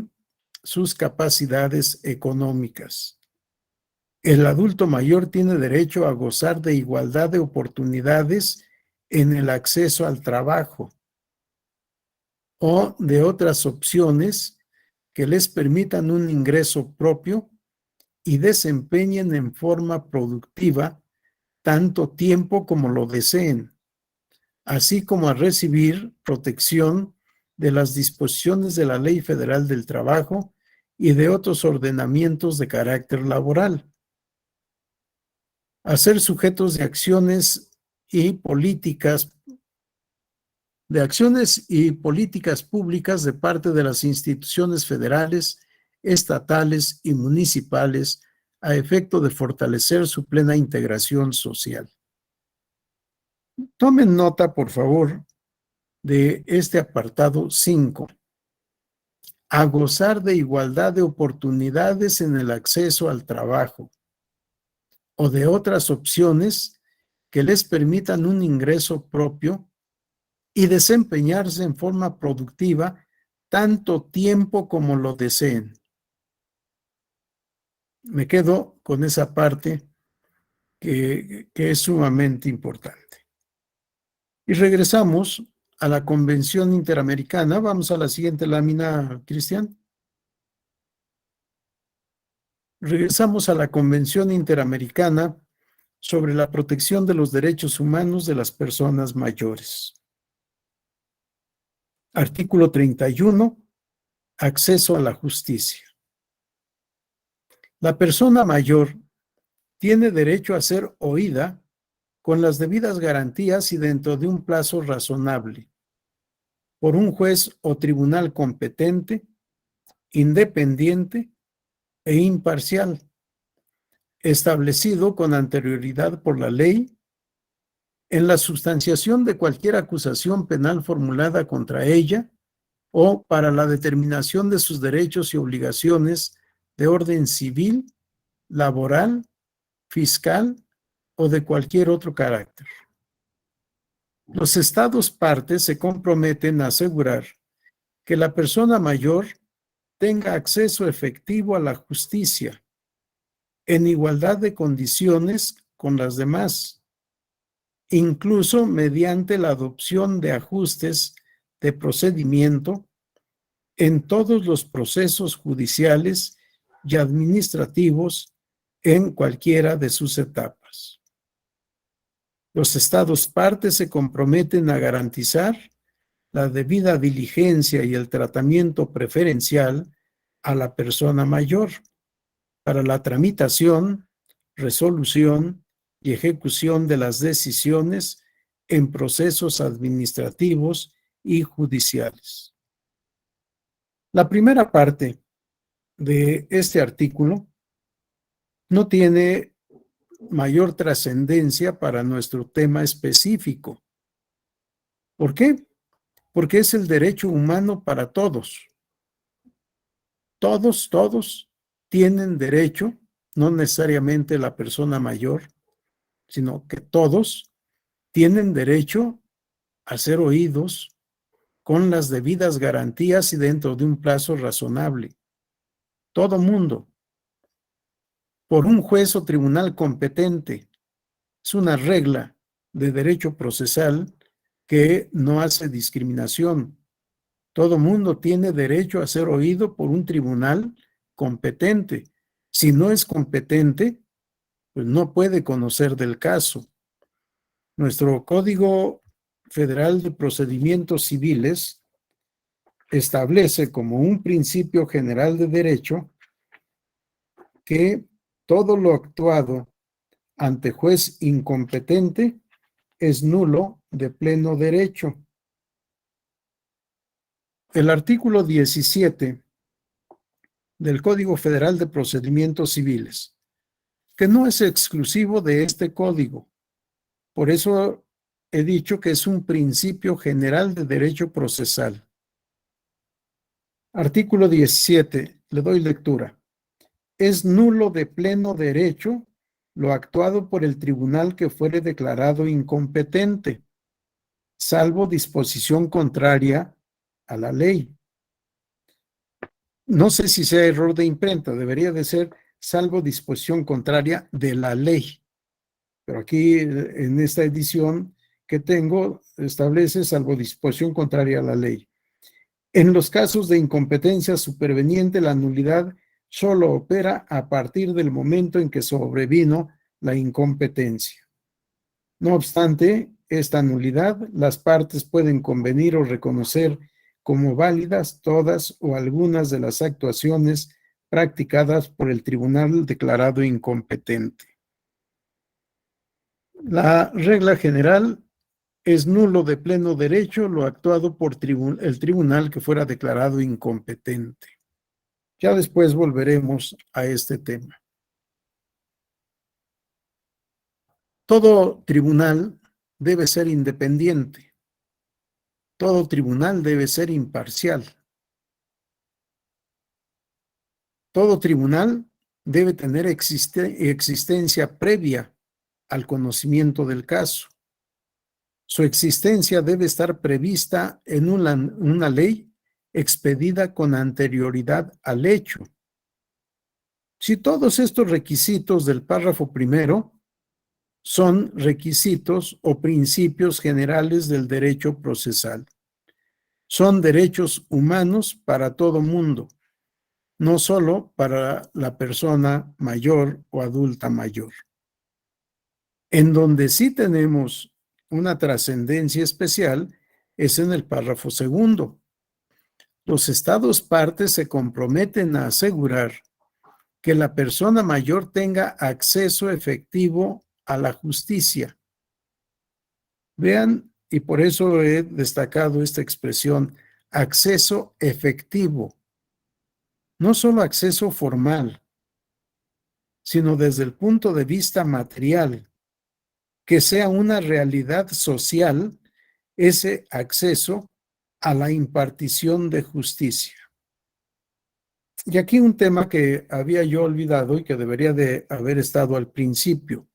sus capacidades económicas. El adulto mayor tiene derecho a gozar de igualdad de oportunidades en el acceso al trabajo o de otras opciones que les permitan un ingreso propio y desempeñen en forma productiva tanto tiempo como lo deseen, así como a recibir protección de las disposiciones de la Ley Federal del Trabajo y de otros ordenamientos de carácter laboral. A ser sujetos de acciones y políticas públicas de parte de las instituciones federales, estatales y municipales a efecto de fortalecer su plena integración social. Tomen nota, por favor, de este apartado 5. A gozar de igualdad de oportunidades en el acceso al trabajo o de otras opciones que les permitan un ingreso propio y desempeñarse en forma productiva tanto tiempo como lo deseen. Me quedo con esa parte que es sumamente importante. Y regresamos a la Convención Interamericana. Vamos a la siguiente lámina, Cristian. Regresamos a la Convención Interamericana sobre la protección de los derechos humanos de las personas mayores. Artículo 31. Acceso a la justicia. La persona mayor tiene derecho a ser oída con las debidas garantías y dentro de un plazo razonable por un juez o tribunal competente, independiente e imparcial, establecido con anterioridad por la ley, en la sustanciación de cualquier acusación penal formulada contra ella o para la determinación de sus derechos y obligaciones de orden civil, laboral, fiscal o de cualquier otro carácter. Los estados partes se comprometen a asegurar que la persona mayor tenga acceso efectivo a la justicia en igualdad de condiciones con las demás, incluso mediante la adopción de ajustes de procedimiento en todos los procesos judiciales y administrativos en cualquiera de sus etapas. Los estados partes se comprometen a garantizar la debida diligencia y el tratamiento preferencial a la persona mayor para la tramitación, resolución y ejecución de las decisiones en procesos administrativos y judiciales. La primera parte de este artículo no tiene mayor trascendencia para nuestro tema específico. ¿Por qué? Porque es el derecho humano para todos. Todos tienen derecho, no necesariamente la persona mayor, sino que todos tienen derecho a ser oídos con las debidas garantías y dentro de un plazo razonable. Todo mundo, por un juez o tribunal competente. Es una regla de derecho procesal que no hace discriminación. Todo mundo tiene derecho a ser oído por un tribunal competente. Si no es competente, pues no puede conocer del caso. Nuestro Código Federal de Procedimientos Civiles establece como un principio general de derecho que todo lo actuado ante juez incompetente es nulo de pleno derecho. El artículo 17 del Código Federal de Procedimientos Civiles, que no es exclusivo de este código. Por eso he dicho que es un principio general de derecho procesal. Artículo 17, le doy lectura. Es nulo de pleno derecho lo actuado por el tribunal que fuere declarado incompetente, salvo disposición contraria a la ley. No sé si sea error de imprenta, debería de ser salvo disposición contraria de la ley. Pero aquí en esta edición que tengo establece salvo disposición contraria a la ley. En los casos de incompetencia superveniente, la nulidad solo opera a partir del momento en que sobrevino la incompetencia. No obstante esta nulidad, las partes pueden convenir o reconocer como válidas todas o algunas de las actuaciones practicadas por el tribunal declarado incompetente. La regla general es nulo de pleno derecho lo actuado por el tribunal que fuera declarado incompetente. Ya después volveremos a este tema. Todo tribunal debe ser independiente. Todo tribunal debe ser imparcial. Todo tribunal debe tener existencia previa al conocimiento del caso. Su existencia debe estar prevista en una ley expedida con anterioridad al hecho. Si todos estos requisitos del párrafo primero son requisitos o principios generales del derecho procesal, son derechos humanos para todo mundo, no solo para la persona mayor o adulta mayor. En donde sí tenemos una trascendencia especial es en el párrafo segundo. Los estados partes se comprometen a asegurar que la persona mayor tenga acceso efectivo a la justicia. Vean, y por eso he destacado esta expresión, acceso efectivo. No solo acceso formal, sino desde el punto de vista material, que sea una realidad social ese acceso a la impartición de justicia. Y aquí un tema que había yo olvidado y que debería de haber estado al principio.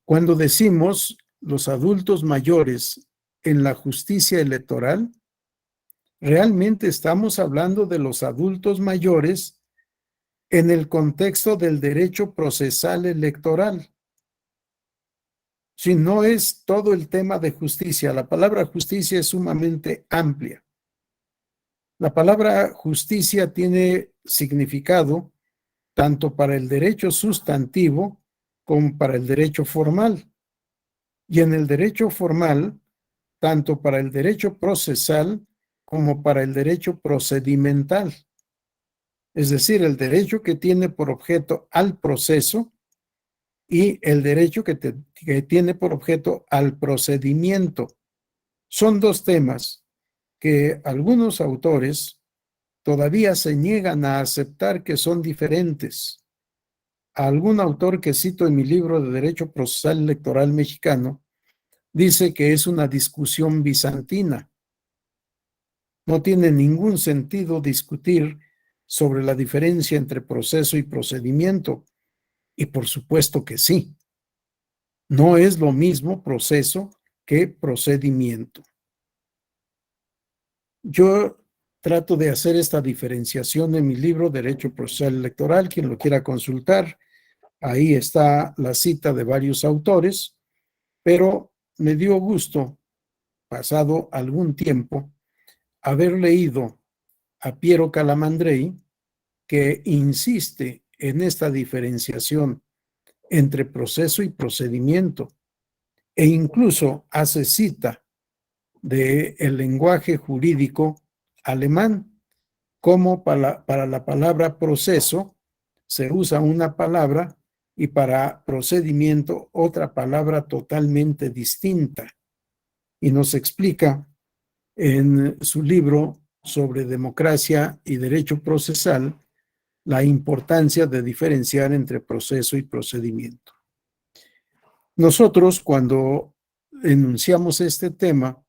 Cuando decimos los adultos mayores en la justicia electoral, realmente estamos hablando de los adultos mayores en el contexto del derecho procesal electoral. Si no es todo el tema de justicia, la palabra justicia es sumamente amplia. La palabra justicia tiene significado tanto para el derecho sustantivo como para el derecho formal. Y en el derecho formal, tanto para el derecho procesal como para el derecho procedimental. Es decir, el derecho que tiene por objeto al proceso y el derecho que tiene por objeto al procedimiento. Son dos temas que algunos autores todavía se niegan a aceptar que son diferentes. A algún autor que cito en mi libro de Derecho Procesal Electoral Mexicano dice que es una discusión bizantina. No tiene ningún sentido discutir sobre la diferencia entre proceso y procedimiento. Y por supuesto que sí. No es lo mismo proceso que procedimiento. Yo trato de hacer esta diferenciación en mi libro Derecho Procesal Electoral. Quien lo quiera consultar, ahí está la cita de varios autores, pero me dio gusto, pasado algún tiempo, haber leído a Piero Calamandrei, que insiste en esta diferenciación entre proceso y procedimiento, e incluso hace cita del lenguaje jurídico alemán, como para la palabra proceso se usa una palabra y para procedimiento otra palabra totalmente distinta. Y nos explica en su libro sobre democracia y derecho procesal la importancia de diferenciar entre proceso y procedimiento. Nosotros, cuando enunciamos este tema,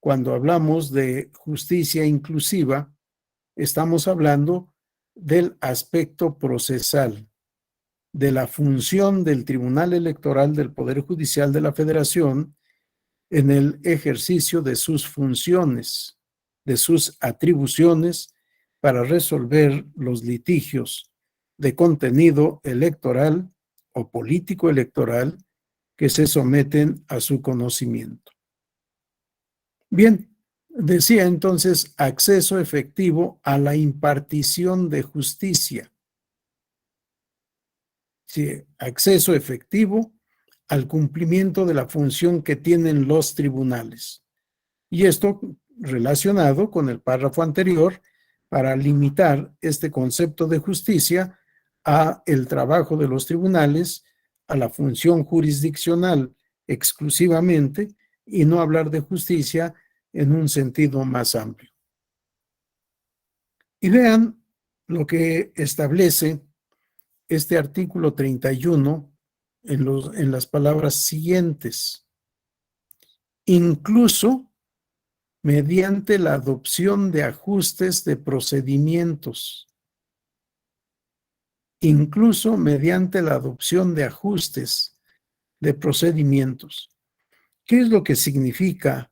cuando hablamos de justicia inclusiva, estamos hablando del aspecto procesal, de la función del Tribunal Electoral del Poder Judicial de la Federación en el ejercicio de sus funciones, de sus atribuciones para resolver los litigios de contenido electoral o político electoral que se someten a su conocimiento. Bien, decía entonces acceso efectivo a la impartición de justicia. Sí, acceso efectivo al cumplimiento de la función que tienen los tribunales. Y esto relacionado con el párrafo anterior, para limitar este concepto de justicia a el trabajo de los tribunales, a la función jurisdiccional exclusivamente, y no hablar de justicia en un sentido más amplio. Y vean lo que establece este artículo 31 en las palabras siguientes: incluso mediante la adopción de ajustes de procedimientos. Incluso mediante la adopción de ajustes de procedimientos. ¿Qué es lo que significa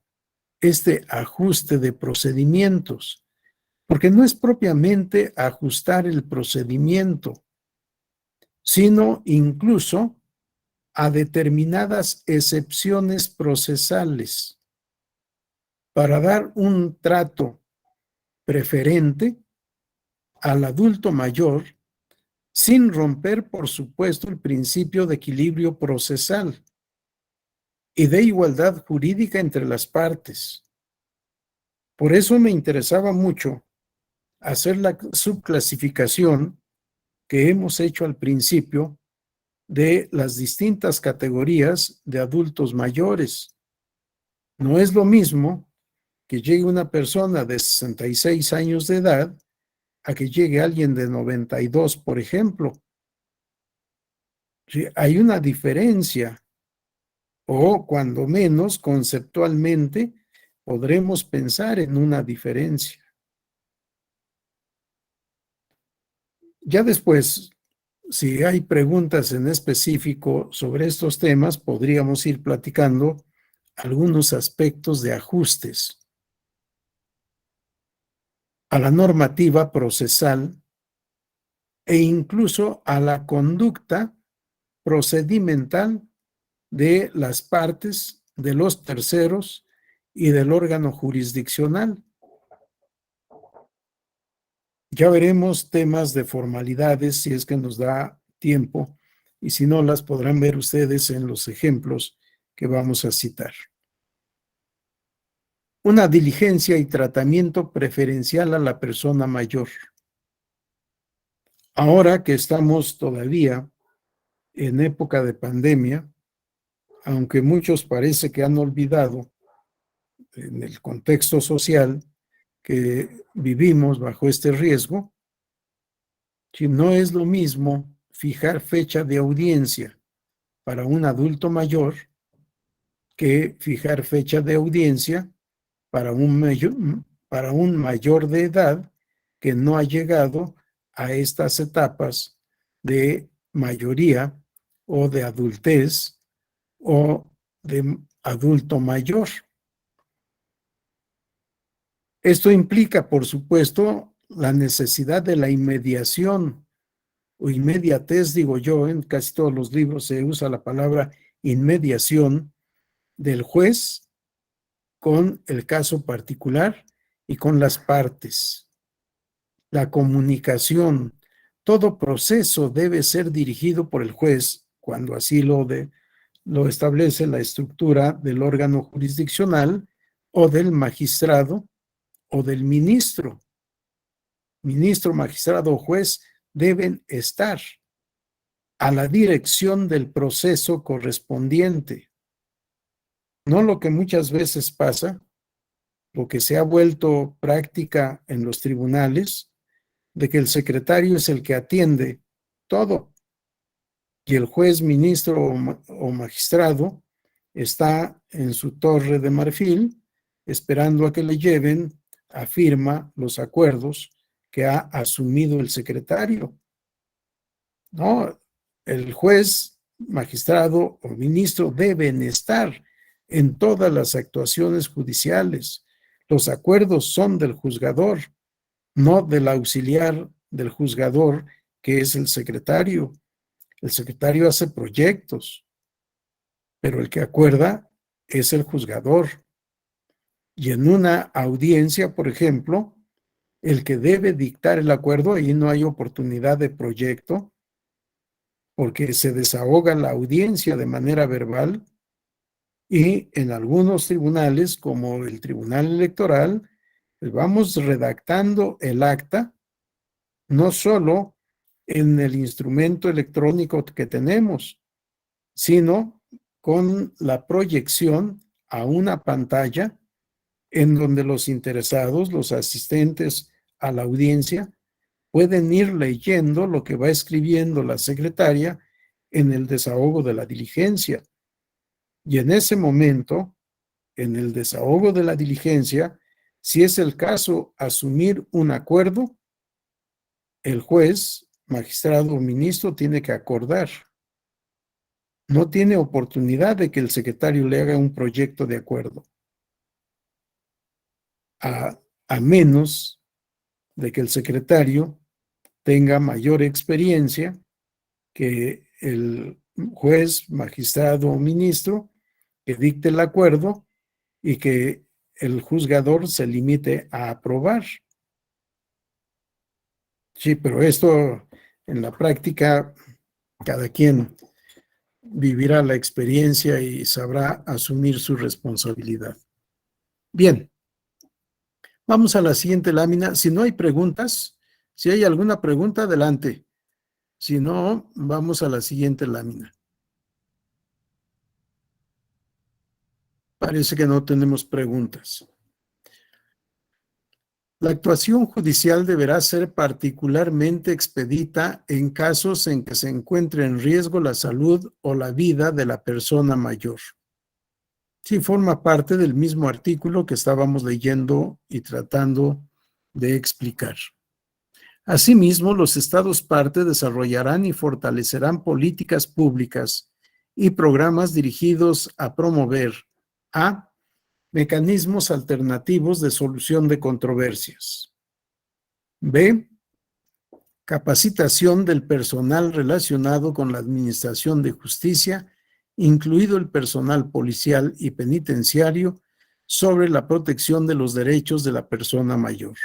este ajuste de procedimientos? Porque no es propiamente ajustar el procedimiento, sino incluso a determinadas excepciones procesales para dar un trato preferente al adulto mayor, sin romper, por supuesto, el principio de equilibrio procesal y de igualdad jurídica entre las partes. Por eso me interesaba mucho hacer la subclasificación que hemos hecho al principio de las distintas categorías de adultos mayores. No es lo mismo que llegue una persona de 66 años de edad a que llegue alguien de 92, por ejemplo. Sí, hay una diferencia, o cuando menos conceptualmente podremos pensar en una diferencia. Ya después, si hay preguntas en específico sobre estos temas, podríamos ir platicando algunos aspectos de ajustes a la normativa procesal e incluso a la conducta procedimental de las partes, de los terceros y del órgano jurisdiccional. Ya veremos temas de formalidades si es que nos da tiempo, y si no, las podrán ver ustedes en los ejemplos que vamos a citar. Una diligencia y tratamiento preferencial a la persona mayor. Ahora que estamos todavía en época de pandemia, aunque muchos parece que han olvidado en el contexto social que vivimos bajo este riesgo, si no es lo mismo fijar fecha de audiencia para un adulto mayor que fijar fecha de audiencia para un mayor de edad que no ha llegado a estas etapas de mayoría o de adultez o de adulto mayor. Esto implica, por supuesto, la necesidad de la inmediación o inmediatez, digo yo, en casi todos los libros se usa la palabra inmediación del juez con el caso particular y con las partes. La comunicación, todo proceso debe ser dirigido por el juez cuando así lo establece la estructura del órgano jurisdiccional o del magistrado o del ministro. Ministro, magistrado o juez deben estar a la dirección del proceso correspondiente. No lo que muchas veces pasa, lo que se ha vuelto práctica en los tribunales, de que el secretario es el que atiende todo y el juez, ministro o magistrado está en su torre de marfil esperando a que le lleven a firma los acuerdos que ha asumido el secretario. No, el juez, magistrado o ministro deben estar en todas las actuaciones judiciales. Los acuerdos son del juzgador, no del auxiliar del juzgador, que es el secretario. El secretario hace proyectos, pero el que acuerda es el juzgador. Y en una audiencia, por ejemplo, el que debe dictar el acuerdo, ahí no hay oportunidad de proyecto, porque se desahoga la audiencia de manera verbal, y en algunos tribunales, como el Tribunal Electoral, Pues vamos redactando el acta, no solo en el instrumento electrónico que tenemos, sino con la proyección a una pantalla en donde los interesados, los asistentes a la audiencia, pueden ir leyendo lo que va escribiendo la secretaria en el desahogo de la diligencia. Y en ese momento, en el desahogo de la diligencia, si es el caso asumir un acuerdo, el juez, magistrado o ministro tiene que acordar. No tiene oportunidad de que el secretario le haga un proyecto de acuerdo, a menos de que el secretario tenga mayor experiencia que el juez, magistrado o ministro que dicte el acuerdo y que el juzgador se limite a aprobar. Sí, pero esto en la práctica, cada quien vivirá la experiencia y sabrá asumir su responsabilidad. Bien, vamos a la siguiente lámina. Si no hay preguntas, si hay alguna pregunta, adelante. Si no, vamos a la siguiente lámina. Parece que no tenemos preguntas. La actuación judicial deberá ser particularmente expedita en casos en que se encuentre en riesgo la salud o la vida de la persona mayor. Sí, forma parte del mismo artículo que estábamos leyendo y tratando de explicar. Asimismo, los Estados parte desarrollarán y fortalecerán políticas públicas y programas dirigidos a promover a mecanismos alternativos de solución de controversias. B. Capacitación del personal relacionado con la administración de justicia, incluido el personal policial y penitenciario, sobre la protección de los derechos de la persona mayor.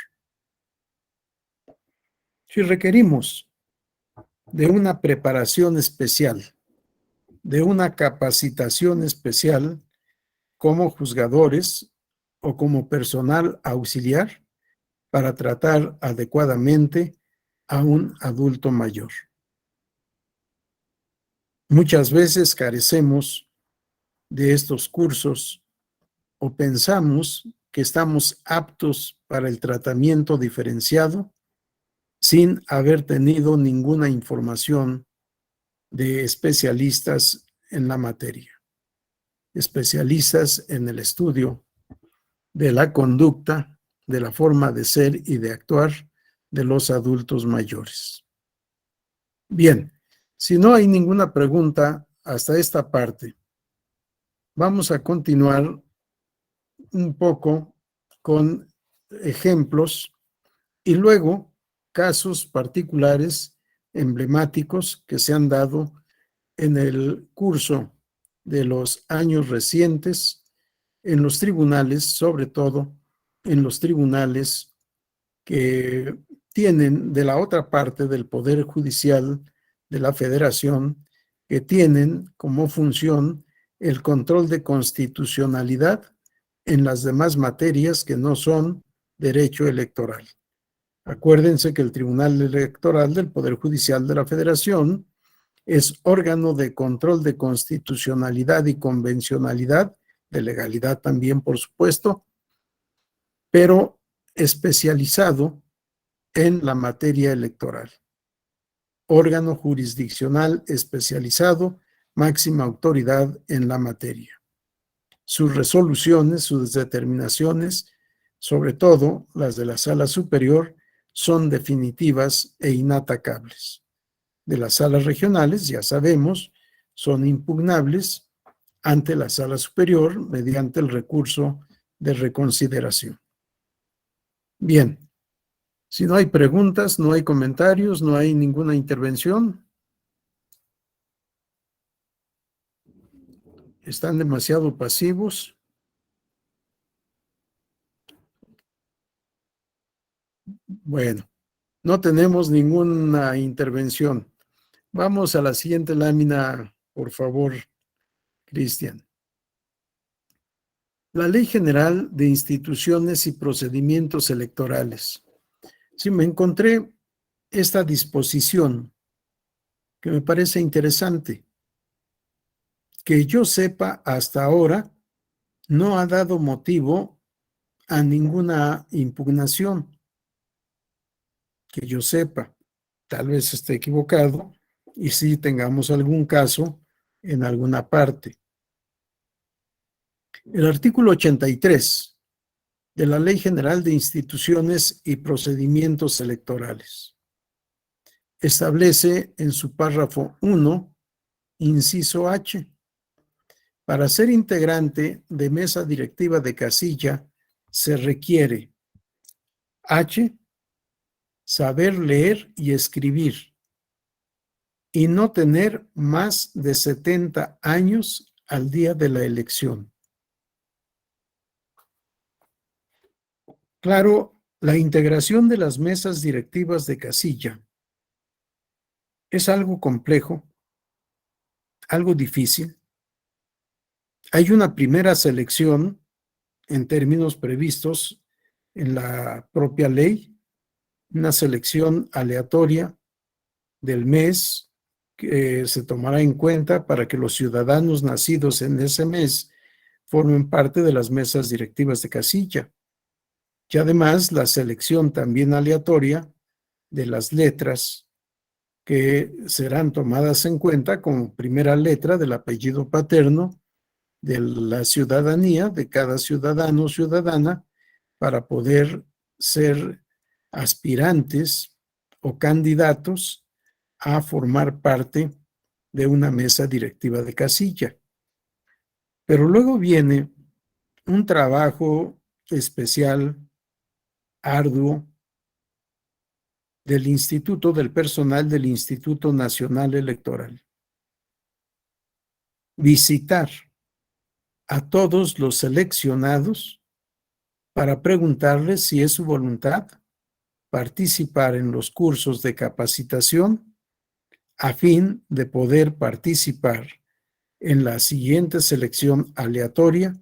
Si requerimos de una preparación especial, de una capacitación especial como juzgadores o como personal auxiliar para tratar adecuadamente a un adulto mayor. Muchas veces carecemos de estos cursos o pensamos que estamos aptos para el tratamiento diferenciado sin haber tenido ninguna información de especialistas en la materia, especialistas en el estudio de la conducta, de la forma de ser y de actuar de los adultos mayores. Bien, si no hay ninguna pregunta hasta esta parte, vamos a continuar un poco con ejemplos y luego casos particulares emblemáticos que se han dado en el curso de los años recientes en los tribunales, sobre todo en los tribunales que tienen de la otra parte del Poder Judicial de la Federación, que tienen como función el control de constitucionalidad en las demás materias que no son derecho electoral. Acuérdense que el Tribunal Electoral del Poder Judicial de la Federación es órgano de control de constitucionalidad y convencionalidad, de legalidad también, por supuesto, pero especializado en la materia electoral. Órgano jurisdiccional especializado, máxima autoridad en la materia. Sus resoluciones, sus determinaciones, sobre todo las de la Sala Superior, son definitivas e inatacables. De las salas regionales, ya sabemos, son impugnables ante la Sala Superior mediante el recurso de reconsideración. Bien, si no hay preguntas, no hay comentarios, no hay ninguna intervención. ¿Están demasiado pasivos? Bueno, no tenemos ninguna intervención. Vamos a la siguiente lámina, por favor, Cristian. La Ley General de Instituciones y Procedimientos Electorales. Sí, me encontré esta disposición que me parece interesante. Que yo sepa, hasta ahora no ha dado motivo a ninguna impugnación. Que yo sepa, tal vez esté equivocado y sí tengamos algún caso en alguna parte. El artículo 83 de la Ley General de Instituciones y Procedimientos Electorales establece en su párrafo 1, inciso H, para ser integrante de mesa directiva de casilla se requiere H, saber leer y escribir y no tener más de 70 años al día de la elección. Claro, la integración de las mesas directivas de casilla es algo complejo, algo difícil. Hay una primera selección en términos previstos en la propia ley, una selección aleatoria del mes que se tomará en cuenta para que los ciudadanos nacidos en ese mes formen parte de las mesas directivas de casilla. Y además la selección también aleatoria de las letras que serán tomadas en cuenta como primera letra del apellido paterno de la ciudadanía, de cada ciudadano o ciudadana, para poder ser aspirantes o candidatos a formar parte de una mesa directiva de casilla. Pero luego viene un trabajo especial, arduo, del personal del Instituto Nacional Electoral. Visitar a todos los seleccionados para preguntarles si es su voluntad participar en los cursos de capacitación a fin de poder participar en la siguiente selección aleatoria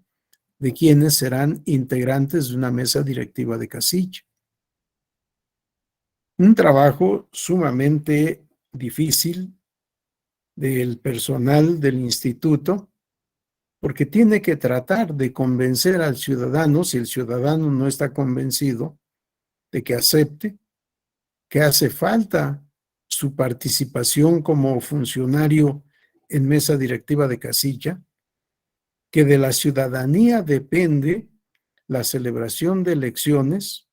de quienes serán integrantes de una mesa directiva de casilla. Un trabajo sumamente difícil del personal del instituto, porque tiene que tratar de convencer al ciudadano, si el ciudadano no está convencido, de que acepte, que hace falta su participación como funcionario en mesa directiva de casilla, que de la ciudadanía depende la celebración de elecciones,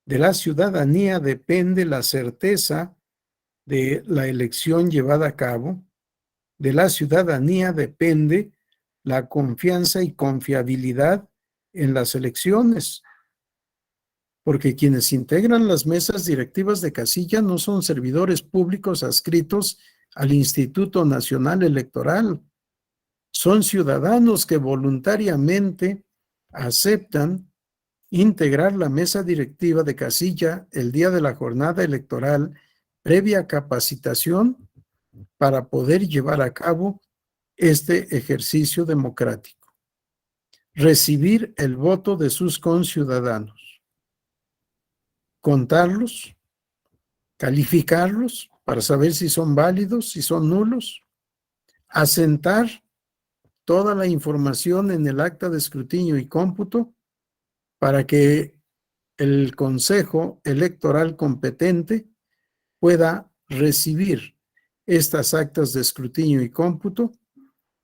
de la ciudadanía depende la certeza de la elección llevada a cabo, de la ciudadanía depende la confianza y confiabilidad en las elecciones, porque quienes integran las mesas directivas de casilla no son servidores públicos adscritos al Instituto Nacional Electoral, son ciudadanos que voluntariamente aceptan integrar la mesa directiva de casilla el día de la jornada electoral previa capacitación para poder llevar a cabo este ejercicio democrático. Recibir el voto de sus conciudadanos. Contarlos, calificarlos para saber si son válidos, si son nulos. Asentar toda la información en el acta de escrutinio y cómputo para que el Consejo Electoral competente pueda recibir estas actas de escrutinio y cómputo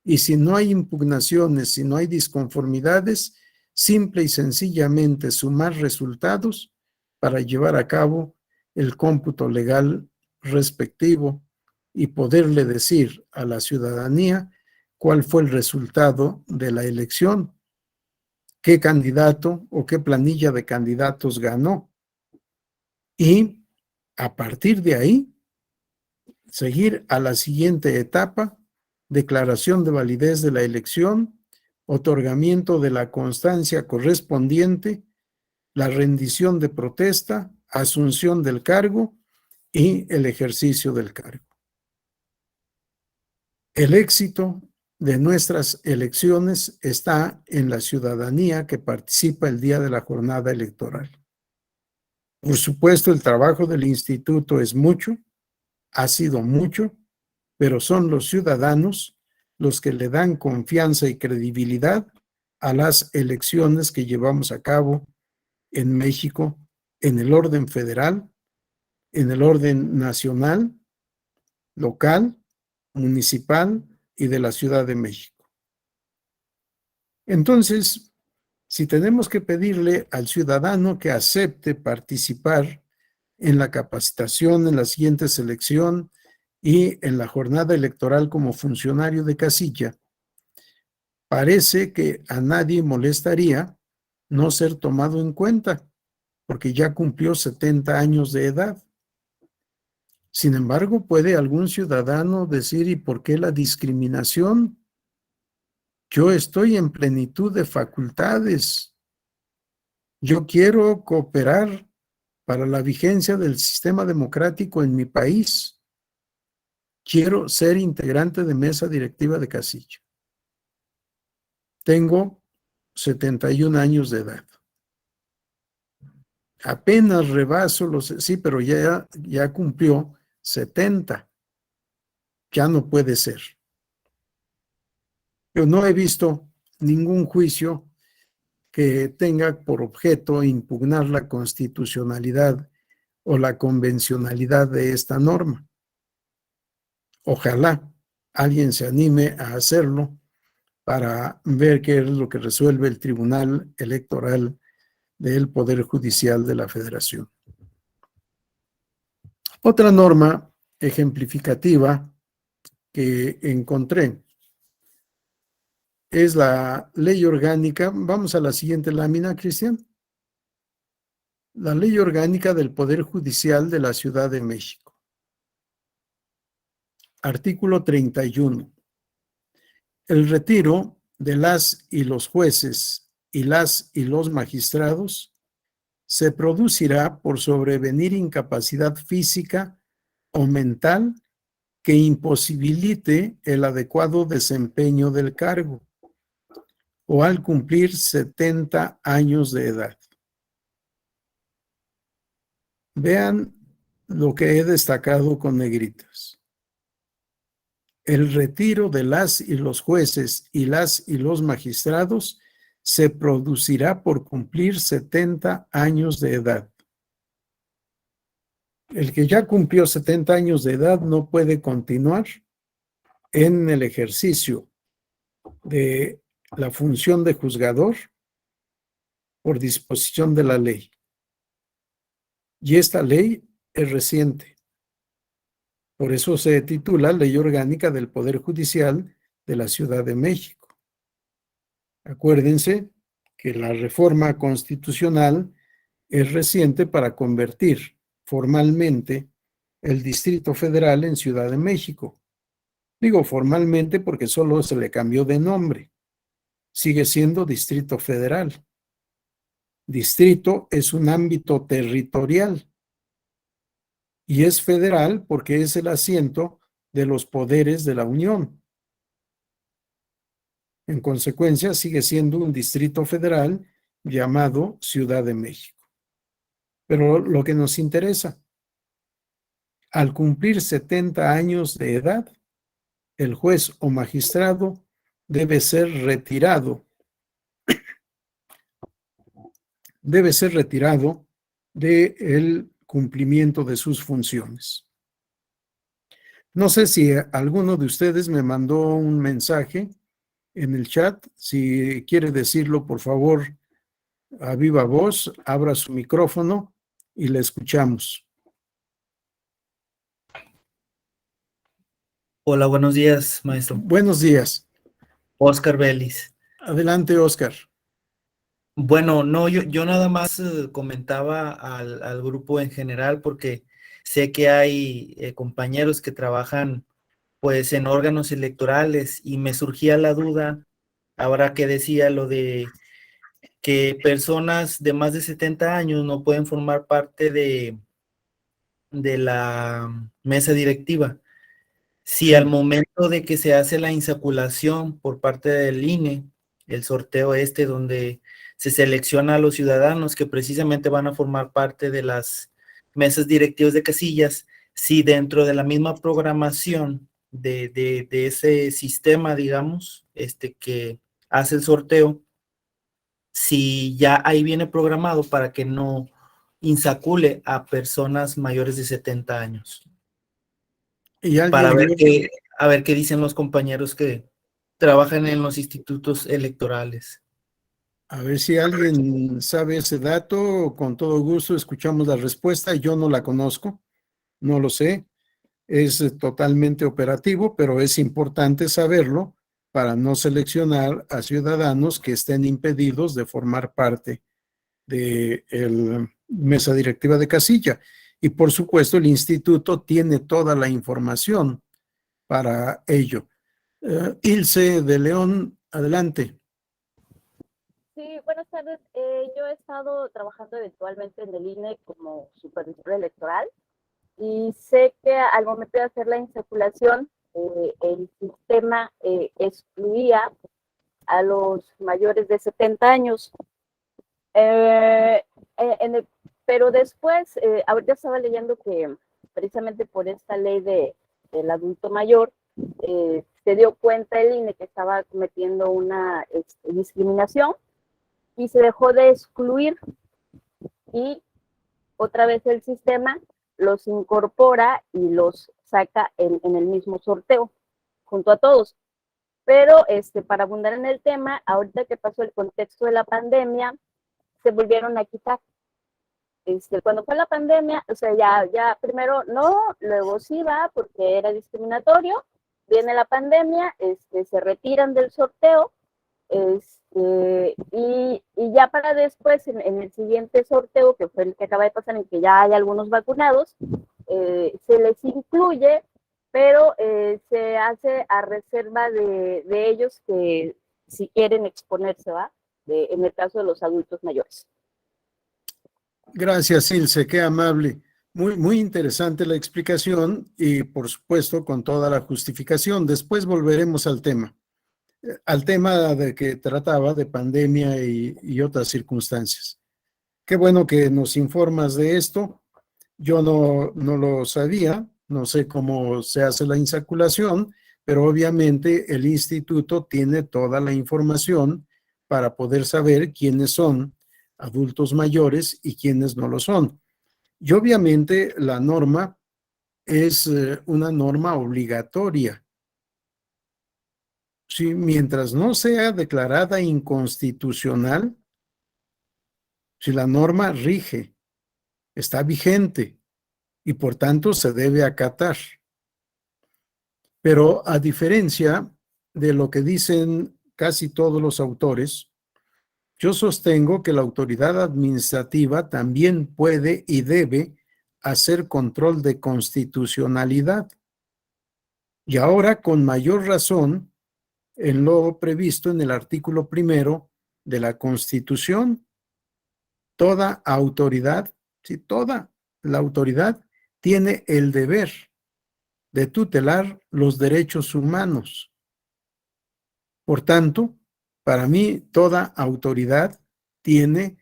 y si no hay impugnaciones, si no hay disconformidades, simple y sencillamente sumar resultados para llevar a cabo el cómputo legal respectivo y poderle decir a la ciudadanía cuál fue el resultado de la elección, qué candidato o qué planilla de candidatos ganó. Y a partir de ahí, seguir a la siguiente etapa: declaración de validez de la elección, otorgamiento de la constancia correspondiente, la rendición de protesta, asunción del cargo y el ejercicio del cargo. El éxito de nuestras elecciones está en la ciudadanía que participa el día de la jornada electoral. Por supuesto, el trabajo del instituto es mucho, ha sido mucho, pero son los ciudadanos los que le dan confianza y credibilidad a las elecciones que llevamos a cabo en México, en el orden federal, en el orden nacional, local, municipal y de la Ciudad de México. Entonces, si tenemos que pedirle al ciudadano que acepte participar en la capacitación, en la siguiente selección y en la jornada electoral como funcionario de casilla, parece que a nadie molestaría no ser tomado en cuenta, porque ya cumplió 70 años de edad. Sin embargo, puede algún ciudadano decir, ¿y por qué la discriminación? Yo estoy en plenitud de facultades. Yo quiero cooperar para la vigencia del sistema democrático en mi país. Quiero ser integrante de mesa directiva de casilla. Tengo 71 años de edad. Apenas rebaso los... Sí, pero ya cumplió 70. Ya no puede ser. Yo no he visto ningún juicio que tenga por objeto impugnar la constitucionalidad o la convencionalidad de esta norma. Ojalá alguien se anime a hacerlo para ver qué es lo que resuelve el Tribunal Electoral del Poder Judicial de la Federación. Otra norma ejemplificativa que encontré es la ley orgánica. Vamos a la siguiente lámina, Cristian. La ley orgánica del Poder Judicial de la Ciudad de México. Artículo 31. El retiro de las y los jueces y las y los magistrados se producirá por sobrevenir incapacidad física o mental que imposibilite el adecuado desempeño del cargo o al cumplir 70 años de edad. Vean lo que he destacado con negritas. El retiro de las y los jueces y las y los magistrados se producirá por cumplir 70 años de edad. El que ya cumplió 70 años de edad no puede continuar en el ejercicio de la función de juzgador por disposición de la ley. Y esta ley es reciente. Por eso se titula Ley Orgánica del Poder Judicial de la Ciudad de México. Acuérdense que la reforma constitucional es reciente para convertir formalmente el Distrito Federal en Ciudad de México. Digo formalmente porque solo se le cambió de nombre. Sigue siendo Distrito Federal. Distrito es un ámbito territorial y es federal porque es el asiento de los poderes de la Unión. En consecuencia, sigue siendo un distrito federal llamado Ciudad de México. Pero lo que nos interesa, al cumplir 70 años de edad, el juez o magistrado debe ser retirado del cumplimiento de sus funciones. No sé si alguno de ustedes me mandó un mensaje en el chat. Si quiere decirlo, por favor, a viva voz, abra su micrófono y le escuchamos. Hola, buenos días, maestro. Buenos días. Oscar Vélez. Adelante, Oscar. Bueno, no, yo nada más comentaba al grupo en general porque sé que hay compañeros que trabajan pues en órganos electorales y me surgía la duda, ahora que decía lo de que personas de más de 70 años no pueden formar parte de la mesa directiva. Si al momento de que se hace la insaculación por parte del INE, el sorteo donde se selecciona a los ciudadanos que precisamente van a formar parte de las mesas directivas de casillas, si dentro de la misma programación de ese sistema, digamos, que hace el sorteo, si ya ahí viene programado para que no insacule a personas mayores de 70 años. Y Para alguien dio, a ver qué dicen los compañeros que trabajan en los institutos electorales. a ver si alguien sabe ese dato, con todo gusto escuchamos la respuesta. Yo no la conozco, no lo sé. Es totalmente operativo, pero es importante saberlo para no seleccionar a ciudadanos que estén impedidos de formar parte de la mesa directiva de casilla. Y por supuesto, el instituto tiene toda la información para ello. Ilse de León, adelante. Sí, buenas tardes. Yo he estado trabajando eventualmente en el INE como supervisor electoral y sé que al momento de hacer la insaculación, el sistema excluía a los mayores de 70 años. Pero después, ahorita estaba leyendo que precisamente por esta ley del adulto mayor, se dio cuenta el INE que estaba cometiendo una discriminación y se dejó de excluir y otra vez el sistema los incorpora y los saca en el mismo sorteo junto a todos. Pero para abundar en el tema, ahorita que pasó el contexto de la pandemia, se volvieron a quitar. Cuando fue la pandemia, o sea, ya primero no, luego sí va porque era discriminatorio, viene la pandemia, se retiran del sorteo, y ya para después, en el siguiente sorteo, que fue el que acaba de pasar, en que ya hay algunos vacunados, se les incluye, pero se hace a reserva de ellos que si quieren exponerse, ¿va? En el caso de los adultos mayores. Gracias, Ilse, qué amable. Muy, muy interesante la explicación y, por supuesto, con toda la justificación. Después volveremos al tema de que trataba de pandemia y otras circunstancias. Qué bueno que nos informas de esto. Yo no lo sabía, no sé cómo se hace la insaculación, pero obviamente el instituto tiene toda la información para poder saber quiénes son adultos mayores y quiénes no lo son. Y obviamente la norma es una norma obligatoria. Sí, mientras no sea declarada inconstitucional, si la norma rige, está vigente y por tanto se debe acatar. Pero a diferencia de lo que dicen casi todos los autores, yo sostengo que la autoridad administrativa también puede y debe hacer control de constitucionalidad. Y ahora, con mayor razón, en lo previsto en el artículo 1 de la Constitución, toda autoridad, sí, toda la autoridad tiene el deber de tutelar los derechos humanos. Por tanto, para mí, toda autoridad tiene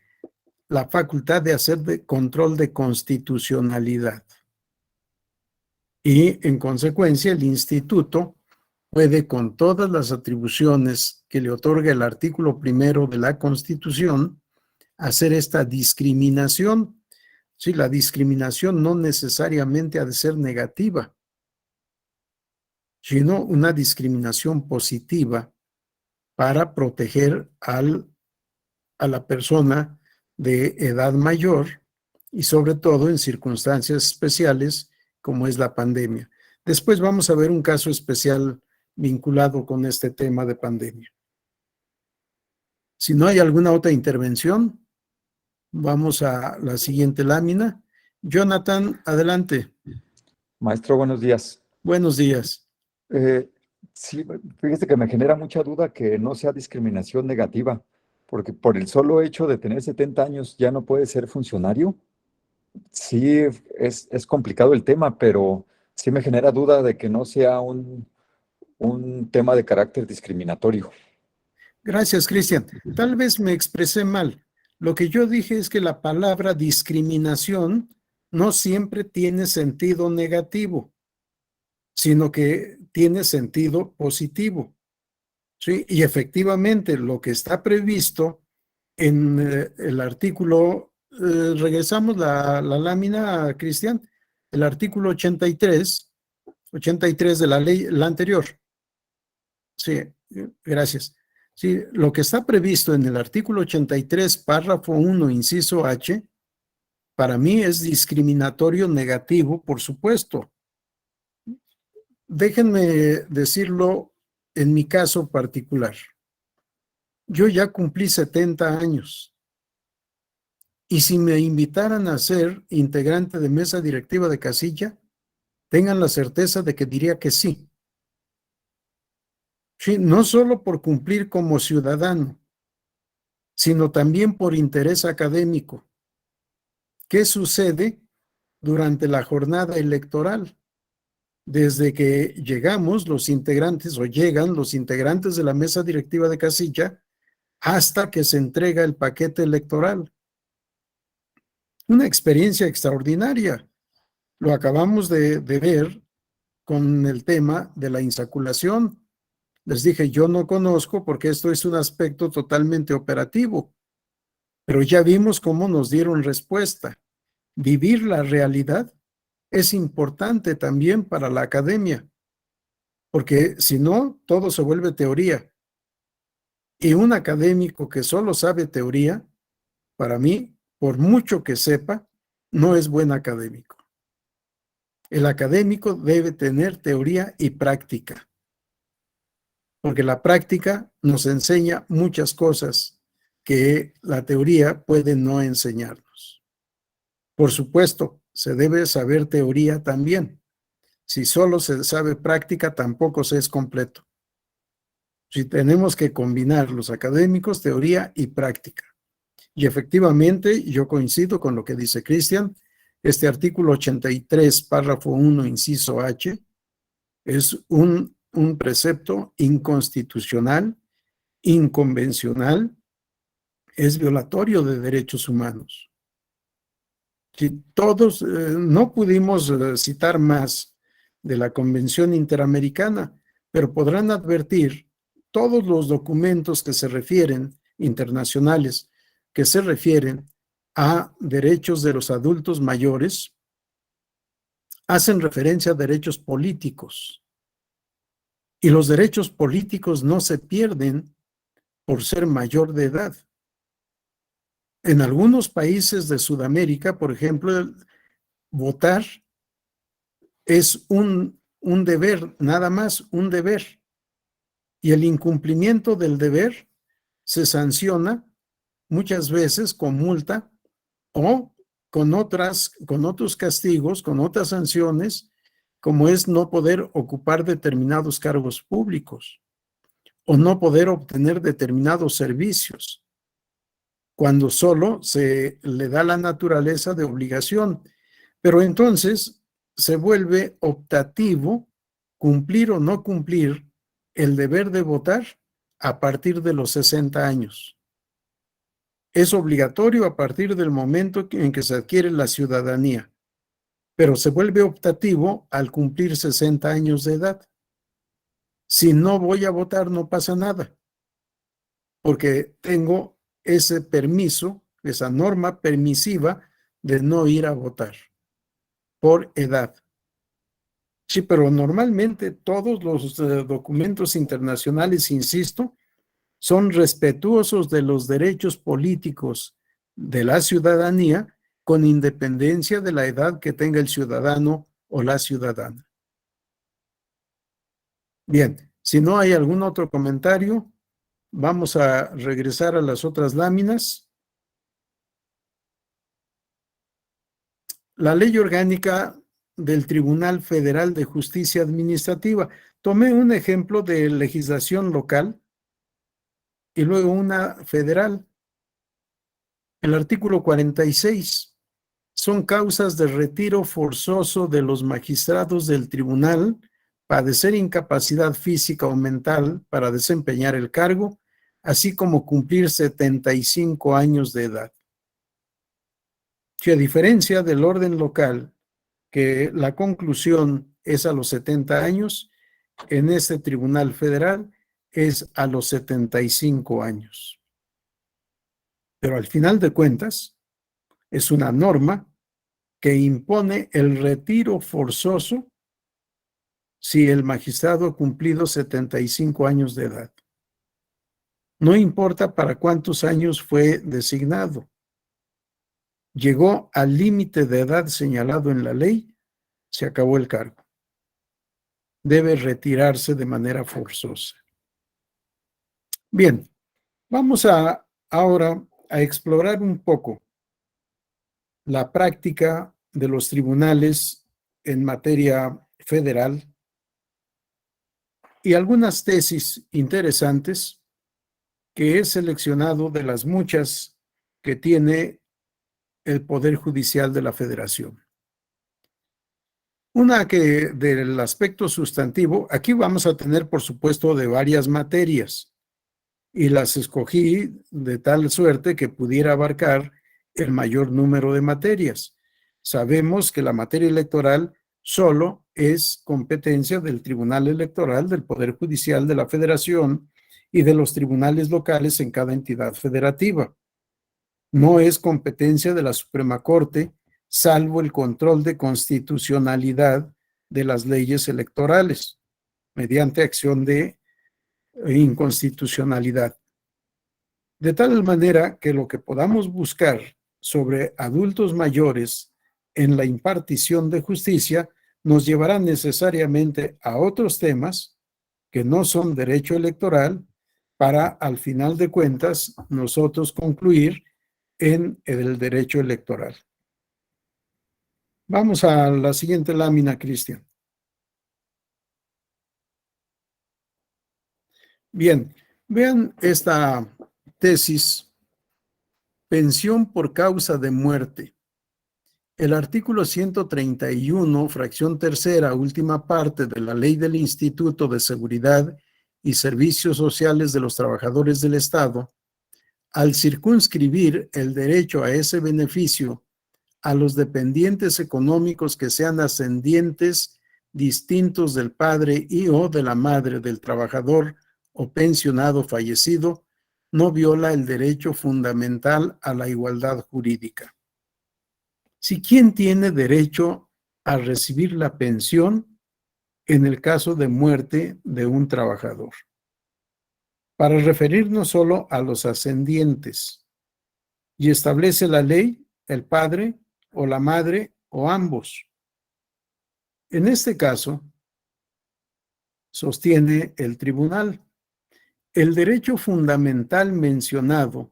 la facultad de hacer control de constitucionalidad. Y, en consecuencia, el instituto puede, con todas las atribuciones que le otorga el artículo 1 de la Constitución, hacer esta discriminación. Sí, la discriminación no necesariamente ha de ser negativa, sino una discriminación positiva para proteger a la persona de edad mayor y sobre todo en circunstancias especiales como es la pandemia. Después vamos a ver un caso especial vinculado con este tema de pandemia. Si no hay alguna otra intervención, vamos a la siguiente lámina. Jonathan, adelante. Maestro, buenos días. Buenos días. Sí, fíjese que me genera mucha duda que no sea discriminación negativa, porque por el solo hecho de tener 70 años ya no puede ser funcionario. Sí, es complicado el tema, pero sí me genera duda de que no sea un tema de carácter discriminatorio. Gracias, Cristian. Tal vez me expresé mal. Lo que yo dije es que la palabra discriminación no siempre tiene sentido negativo, sino que tiene sentido positivo. ¿Sí? Y efectivamente, lo que está previsto en el artículo, regresamos la lámina, Cristian, el artículo 83 de la ley, la anterior. Sí, gracias. Sí, lo que está previsto en el artículo 83, párrafo 1, inciso H, para mí es discriminatorio negativo, por supuesto. Déjenme decirlo en mi caso particular. Yo ya cumplí 70 años y si me invitaran a ser integrante de mesa directiva de casilla, tengan la certeza de que diría que sí. Sí, no solo por cumplir como ciudadano, sino también por interés académico. ¿Qué sucede durante la jornada electoral? Desde que llegamos los integrantes o llegan los integrantes de la mesa directiva de casilla hasta que se entrega el paquete electoral. Una experiencia extraordinaria. Lo acabamos de ver con el tema de la insaculación. Les dije, yo no conozco porque esto es un aspecto totalmente operativo, pero ya vimos cómo nos dieron respuesta. Vivir la realidad es importante también para la academia, porque si no, todo se vuelve teoría. Y un académico que solo sabe teoría, para mí, por mucho que sepa, no es buen académico. El académico debe tener teoría y práctica, porque la práctica nos enseña muchas cosas que la teoría puede no enseñarnos. Por supuesto, se debe saber teoría también. Si solo se sabe práctica, tampoco se es completo. Si tenemos que combinar los académicos, teoría y práctica. Y efectivamente, yo coincido con lo que dice Cristian, este artículo 83, párrafo 1, inciso H, es un precepto inconstitucional, inconvencional, es violatorio de derechos humanos. Si todos no pudimos citar más de la Convención Interamericana, pero podrán advertir todos los documentos que se refieren, internacionales, que se refieren a derechos de los adultos mayores, hacen referencia a derechos políticos. Y los derechos políticos no se pierden por ser mayor de edad. En algunos países de Sudamérica, por ejemplo, votar es un deber, nada más un deber. Y el incumplimiento del deber se sanciona muchas veces con multa o con otros castigos, con otras sanciones, como es no poder ocupar determinados cargos públicos o no poder obtener determinados servicios, cuando solo se le da la naturaleza de obligación. Pero entonces se vuelve optativo cumplir o no cumplir el deber de votar a partir de los 60 años. Es obligatorio a partir del momento en que se adquiere la ciudadanía, pero se vuelve optativo al cumplir 60 años de edad. Si no voy a votar, no pasa nada, porque tengo ese permiso, esa norma permisiva de no ir a votar por edad. Sí, pero normalmente todos los documentos internacionales, insisto, son respetuosos de los derechos políticos de la ciudadanía con independencia de la edad que tenga el ciudadano o la ciudadana. Bien, si no hay algún otro comentario, vamos a regresar a las otras láminas. La ley orgánica del Tribunal Federal de Justicia Administrativa. Tomé un ejemplo de legislación local y luego una federal. El artículo 46 son causas de retiro forzoso de los magistrados del tribunal, padecer incapacidad física o mental para desempeñar el cargo, así como cumplir 75 años de edad. Que a diferencia del orden local, que la conclusión es a los 70 años, en este tribunal federal es a los 75 años. Pero al final de cuentas, es una norma que impone el retiro forzoso si el magistrado ha cumplido 75 años de edad. No importa para cuántos años fue designado. Llegó al límite de edad señalado en la ley, se acabó el cargo. Debe retirarse de manera forzosa. Bien, vamos ahora a explorar un poco la práctica de los tribunales en materia federal y algunas tesis interesantes que he seleccionado de las muchas que tiene el Poder Judicial de la Federación. Una que del aspecto sustantivo, aquí vamos a tener, por supuesto, de varias materias, y las escogí de tal suerte que pudiera abarcar el mayor número de materias. Sabemos que la materia electoral solo es competencia del Tribunal Electoral, del Poder Judicial de la Federación y de los tribunales locales en cada entidad federativa. No es competencia de la Suprema Corte, salvo el control de constitucionalidad de las leyes electorales, mediante acción de inconstitucionalidad. De tal manera que lo que podamos buscar sobre adultos mayores en la impartición de justicia nos llevará necesariamente a otros temas que no son derecho electoral para, al final de cuentas, nosotros concluir en el derecho electoral. Vamos a la siguiente lámina, Cristian. Bien, vean esta tesis, pensión por causa de muerte. El artículo 131, fracción tercera, última parte de la Ley del Instituto de Seguridad y Servicios Sociales de los Trabajadores del Estado, al circunscribir el derecho a ese beneficio a los dependientes económicos que sean ascendientes distintos del padre y o de la madre del trabajador o pensionado fallecido, no viola el derecho fundamental a la igualdad jurídica. Si quién tiene derecho a recibir la pensión en el caso de muerte de un trabajador, para referirnos solo a los ascendientes, y establece la ley, el padre o la madre o ambos. En este caso, sostiene el tribunal, el derecho fundamental mencionado,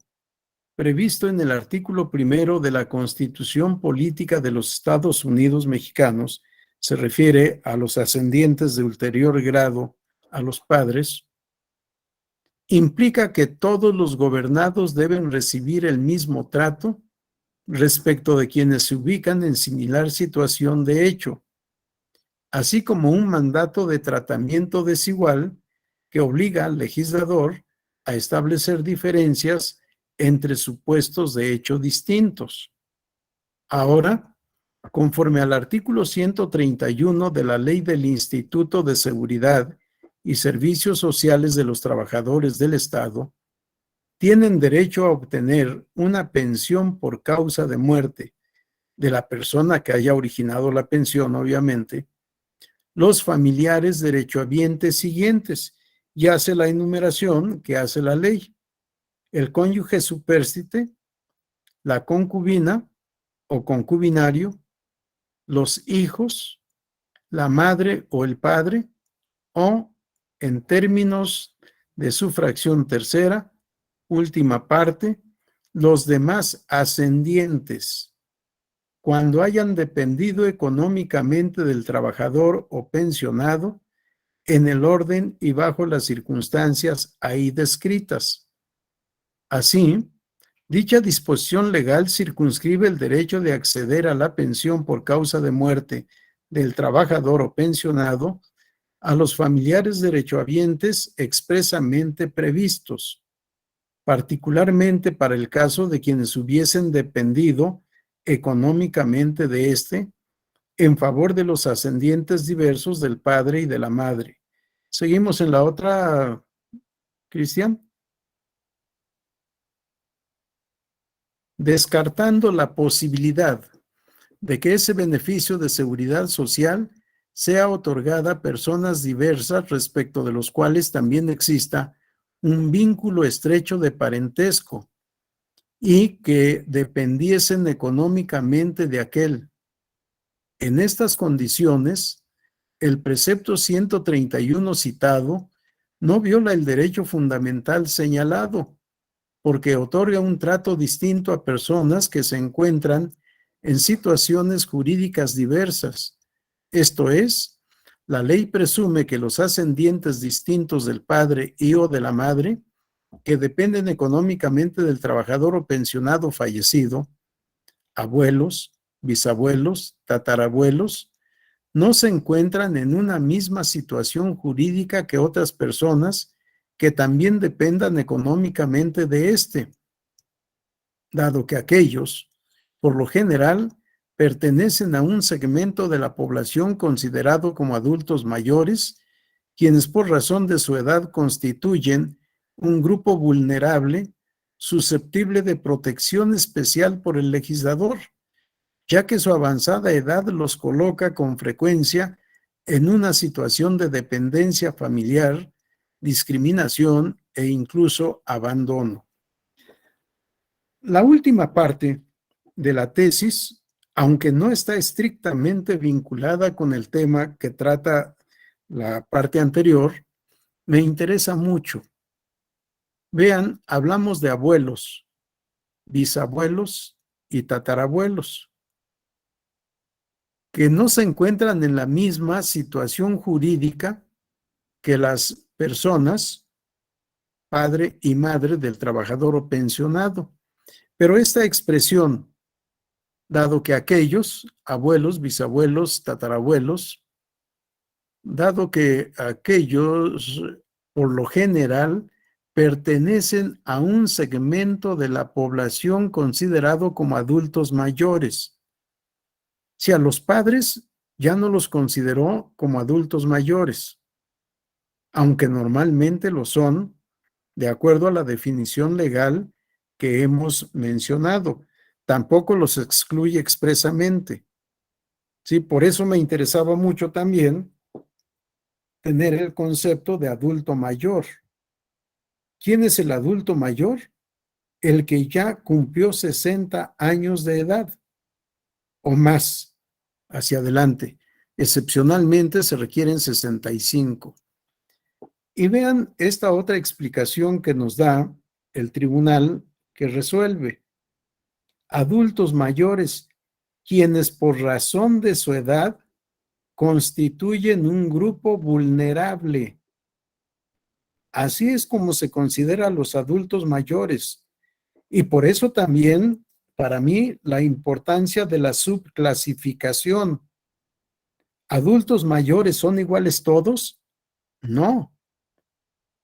previsto en el artículo 1 de la Constitución Política de los Estados Unidos Mexicanos, se refiere a los ascendientes de ulterior grado a los padres, implica que todos los gobernados deben recibir el mismo trato respecto de quienes se ubican en similar situación de hecho, así como un mandato de tratamiento desigual que obliga al legislador a establecer diferencias entre supuestos de hecho distintos. Ahora, conforme al artículo 131 de la Ley del Instituto de Seguridad y Servicios Sociales de los Trabajadores del Estado, tienen derecho a obtener una pensión por causa de muerte de la persona que haya originado la pensión, obviamente, los familiares derechohabientes siguientes, y hace la enumeración que hace la ley: el cónyuge supérstite, la concubina o concubinario, los hijos, la madre o el padre, o, en términos de su fracción tercera, última parte, los demás ascendientes, cuando hayan dependido económicamente del trabajador o pensionado, en el orden y bajo las circunstancias ahí descritas. Así, Dicha disposición legal circunscribe el derecho de acceder a la pensión por causa de muerte del trabajador o pensionado a los familiares derechohabientes expresamente previstos, particularmente para el caso de quienes hubiesen dependido económicamente de éste en favor de los ascendientes diversos del padre y de la madre. Seguimos en la otra, Cristian. Descartando la posibilidad de que ese beneficio de seguridad social sea otorgada a personas diversas respecto de los cuales también exista un vínculo estrecho de parentesco y que dependiesen económicamente de aquel. En estas condiciones, el precepto 131 citado no viola el derecho fundamental señalado, porque otorga un trato distinto a personas que se encuentran en situaciones jurídicas diversas. Esto es, la ley presume que los ascendientes distintos del padre y o de la madre, que dependen económicamente del trabajador o pensionado fallecido, abuelos, bisabuelos, tatarabuelos, no se encuentran en una misma situación jurídica que otras personas que también dependan económicamente de éste, dado que aquellos, por lo general, pertenecen a un segmento de la población considerado como adultos mayores, quienes por razón de su edad constituyen un grupo vulnerable, susceptible de protección especial por el legislador, ya que su avanzada edad los coloca con frecuencia en una situación de dependencia familiar, discriminación e incluso abandono. La última parte de la tesis, aunque no está estrictamente vinculada con el tema que trata la parte anterior, me interesa mucho. Vean, hablamos de abuelos, bisabuelos y tatarabuelos, que no se encuentran en la misma situación jurídica que las personas, padre y madre del trabajador o pensionado. Pero esta expresión, dado que aquellos, abuelos, bisabuelos, tatarabuelos, dado que aquellos, por lo general, pertenecen a un segmento de la población considerado como adultos mayores. Si a los padres ya no los consideró como adultos mayores, aunque normalmente lo son, de acuerdo a la definición legal que hemos mencionado. Tampoco los excluye expresamente. Sí, por eso me interesaba mucho también tener el concepto de adulto mayor. ¿Quién es el adulto mayor? El que ya cumplió 60 años de edad o más hacia adelante. Excepcionalmente se requieren 65. Y vean esta otra explicación que nos da el tribunal que resuelve. Adultos mayores, quienes por razón de su edad constituyen un grupo vulnerable. Así es como se considera a los adultos mayores. Y por eso también, para mí, la importancia de la subclasificación. ¿Adultos mayores son iguales todos? No.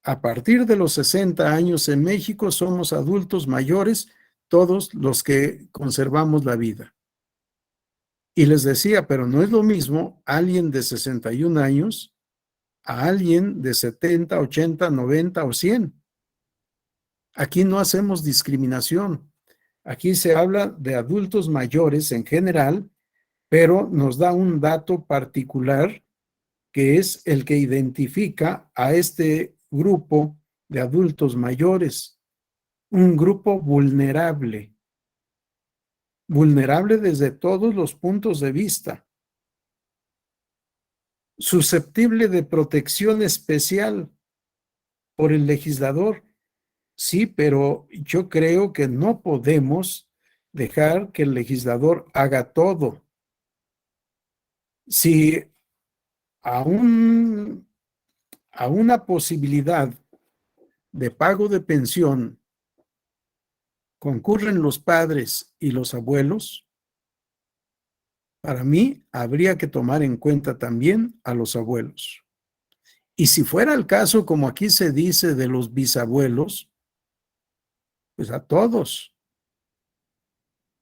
A partir de los 60 años en México somos adultos mayores todos los que conservamos la vida. Y les decía, pero no es lo mismo alguien de 61 años a alguien de 70, 80, 90 o 100. Aquí no hacemos discriminación. Aquí se habla de adultos mayores en general, pero nos da un dato particular que es el que identifica a este grupo de adultos mayores, un grupo vulnerable. Vulnerable desde todos los puntos de vista. Susceptible de protección especial por el legislador. Sí, pero yo creo que no podemos dejar que el legislador haga todo. Si a una posibilidad de pago de pensión concurren los padres y los abuelos, para mí habría que tomar en cuenta también a los abuelos. Y si fuera el caso, como aquí se dice, de los bisabuelos, pues a todos.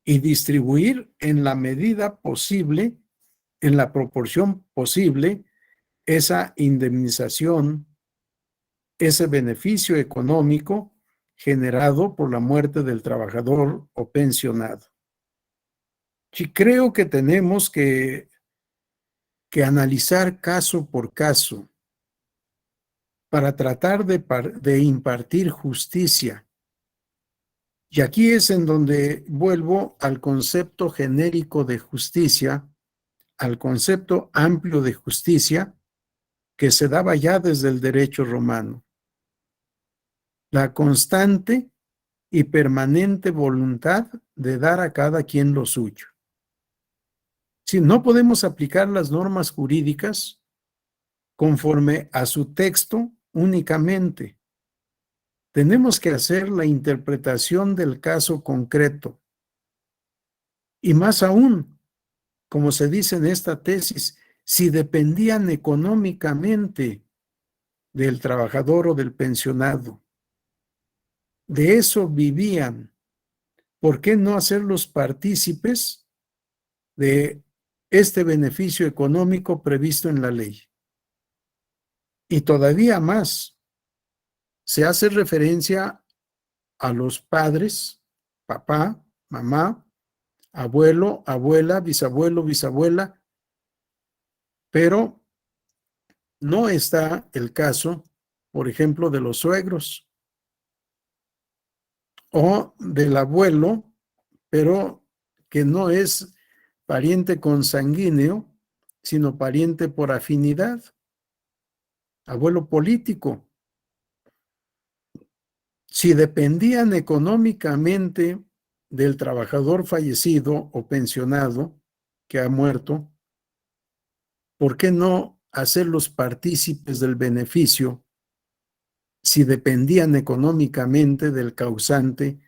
Y distribuir en la medida posible, en la proporción posible, esa indemnización, ese beneficio económico generado por la muerte del trabajador o pensionado. Sí, creo que tenemos que analizar caso por caso para tratar de impartir justicia. Y aquí es en donde vuelvo al concepto genérico de justicia, al concepto amplio de justicia que se daba ya desde el derecho romano. La constante y permanente voluntad de dar a cada quien lo suyo. Si no podemos aplicar las normas jurídicas conforme a su texto únicamente, tenemos que hacer la interpretación del caso concreto. Y más aún, como se dice en esta tesis, si dependían económicamente del trabajador o del pensionado, de eso vivían, ¿por qué no hacerlos partícipes de este beneficio económico previsto en la ley? Y todavía más, se hace referencia a los padres, papá, mamá, abuelo, abuela, bisabuelo, bisabuela, pero no está el caso, por ejemplo, de los suegros o del abuelo, pero que no es pariente consanguíneo, sino pariente por afinidad, abuelo político. Si dependían económicamente del trabajador fallecido o pensionado que ha muerto, ¿por qué no hacerlos partícipes del beneficio si dependían económicamente del causante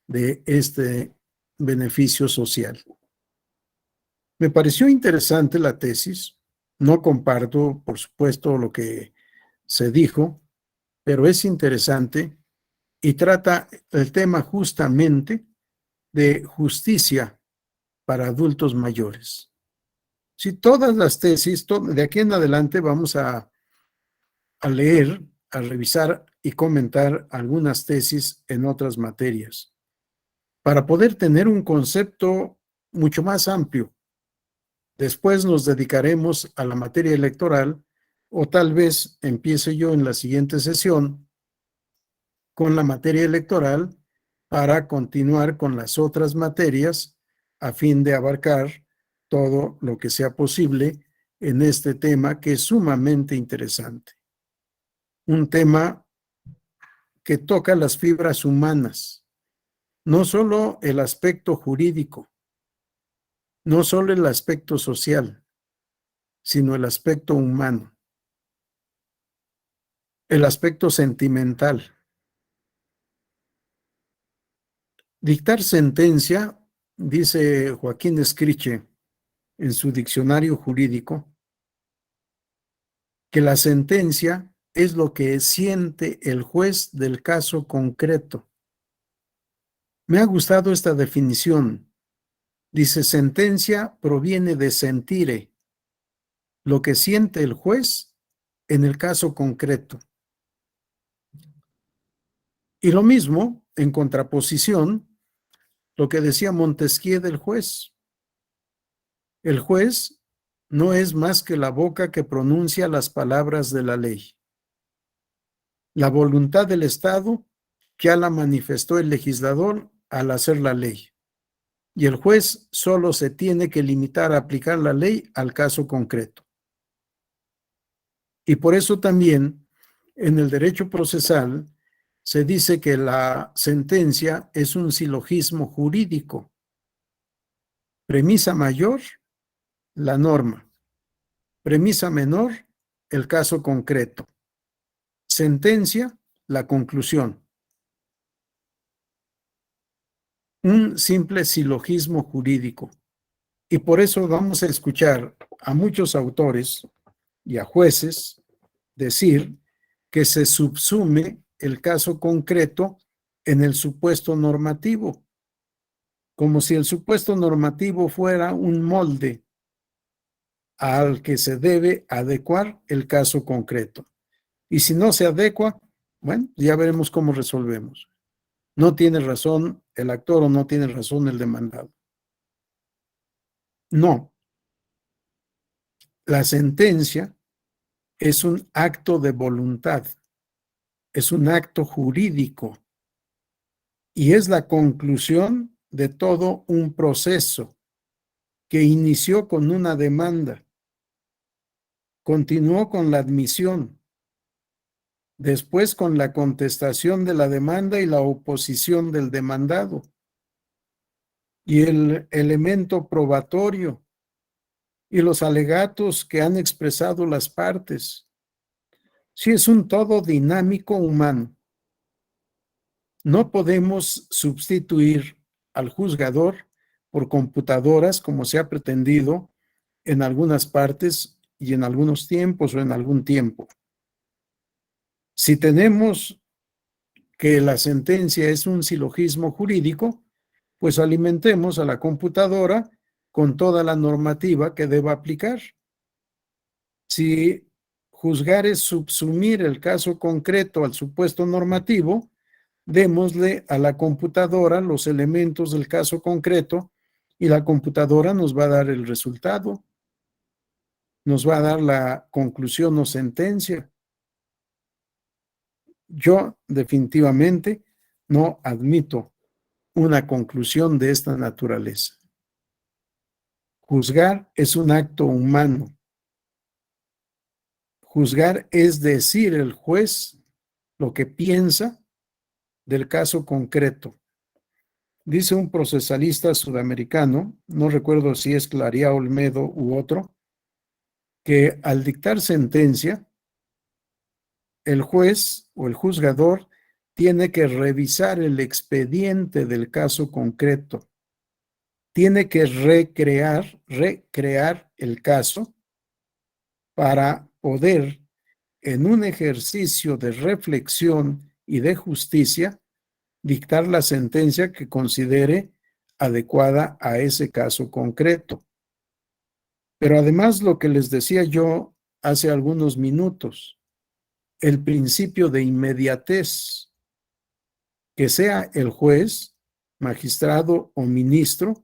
de este beneficio social? Me pareció interesante la tesis. No comparto, por supuesto, lo que se dijo, pero es interesante y trata el tema justamente de justicia para adultos mayores. Si todas las tesis, de aquí en adelante vamos a leer, a revisar y comentar algunas tesis en otras materias, para poder tener un concepto mucho más amplio. Después nos dedicaremos a la materia electoral, o tal vez empiece yo en la siguiente sesión con la materia electoral para continuar con las otras materias a fin de abarcar todo lo que sea posible en este tema que es sumamente interesante. Un tema que toca las fibras humanas, no solo el aspecto jurídico, no solo el aspecto social, sino el aspecto humano, el aspecto sentimental. Dictar sentencia, dice Joaquín Escriche en su diccionario jurídico, que la sentencia es lo que siente el juez del caso concreto. Me ha gustado esta definición. Dice, sentencia proviene de sentire, lo que siente el juez en el caso concreto. Y lo mismo, en contraposición, lo que decía Montesquieu del juez. El juez no es más que la boca que pronuncia las palabras de la ley. La voluntad del Estado ya la manifestó el legislador al hacer la ley. Y el juez solo se tiene que limitar a aplicar la ley al caso concreto. Y por eso también en el derecho procesal se dice que la sentencia es un silogismo jurídico. Premisa mayor, la norma. Premisa menor, el caso concreto. Sentencia, la conclusión. un simple silogismo jurídico. Y por eso vamos a escuchar a muchos autores y a jueces decir que se subsume el caso concreto en el supuesto normativo, como si el supuesto normativo fuera un molde al que se debe adecuar el caso concreto. Y si no se adecua, bueno, ya veremos cómo resolvemos. No tiene razón el actor o no tiene razón el demandado. No. La sentencia es un acto de voluntad, es un acto jurídico y es la conclusión de todo un proceso que inició con una demanda, continuó con la admisión, después con la contestación de la demanda y la oposición del demandado, y el elemento probatorio y los alegatos que han expresado las partes. Sí, es un todo dinámico humano. No podemos sustituir al juzgador por computadoras como se ha pretendido en algunas partes y en algunos tiempos o en algún tiempo. Si tenemos que la sentencia es un silogismo jurídico, pues alimentemos a la computadora con toda la normativa que deba aplicar. Si juzgar es subsumir el caso concreto al supuesto normativo, démosle a la computadora los elementos del caso concreto y la computadora nos va a dar el resultado, nos va a dar la conclusión o sentencia. Yo definitivamente no admito una conclusión de esta naturaleza. Juzgar es un acto humano. Juzgar es decir el juez lo que piensa del caso concreto. Dice un procesalista sudamericano, no recuerdo si es Claría Olmedo u otro, que al dictar sentencia, el juez o el juzgador tiene que revisar el expediente del caso concreto, tiene que recrear el caso para poder, en un ejercicio de reflexión y de justicia, dictar la sentencia que considere adecuada a ese caso concreto. Pero además, lo que les decía yo hace algunos minutos, el principio de inmediatez, que sea el juez, magistrado o ministro,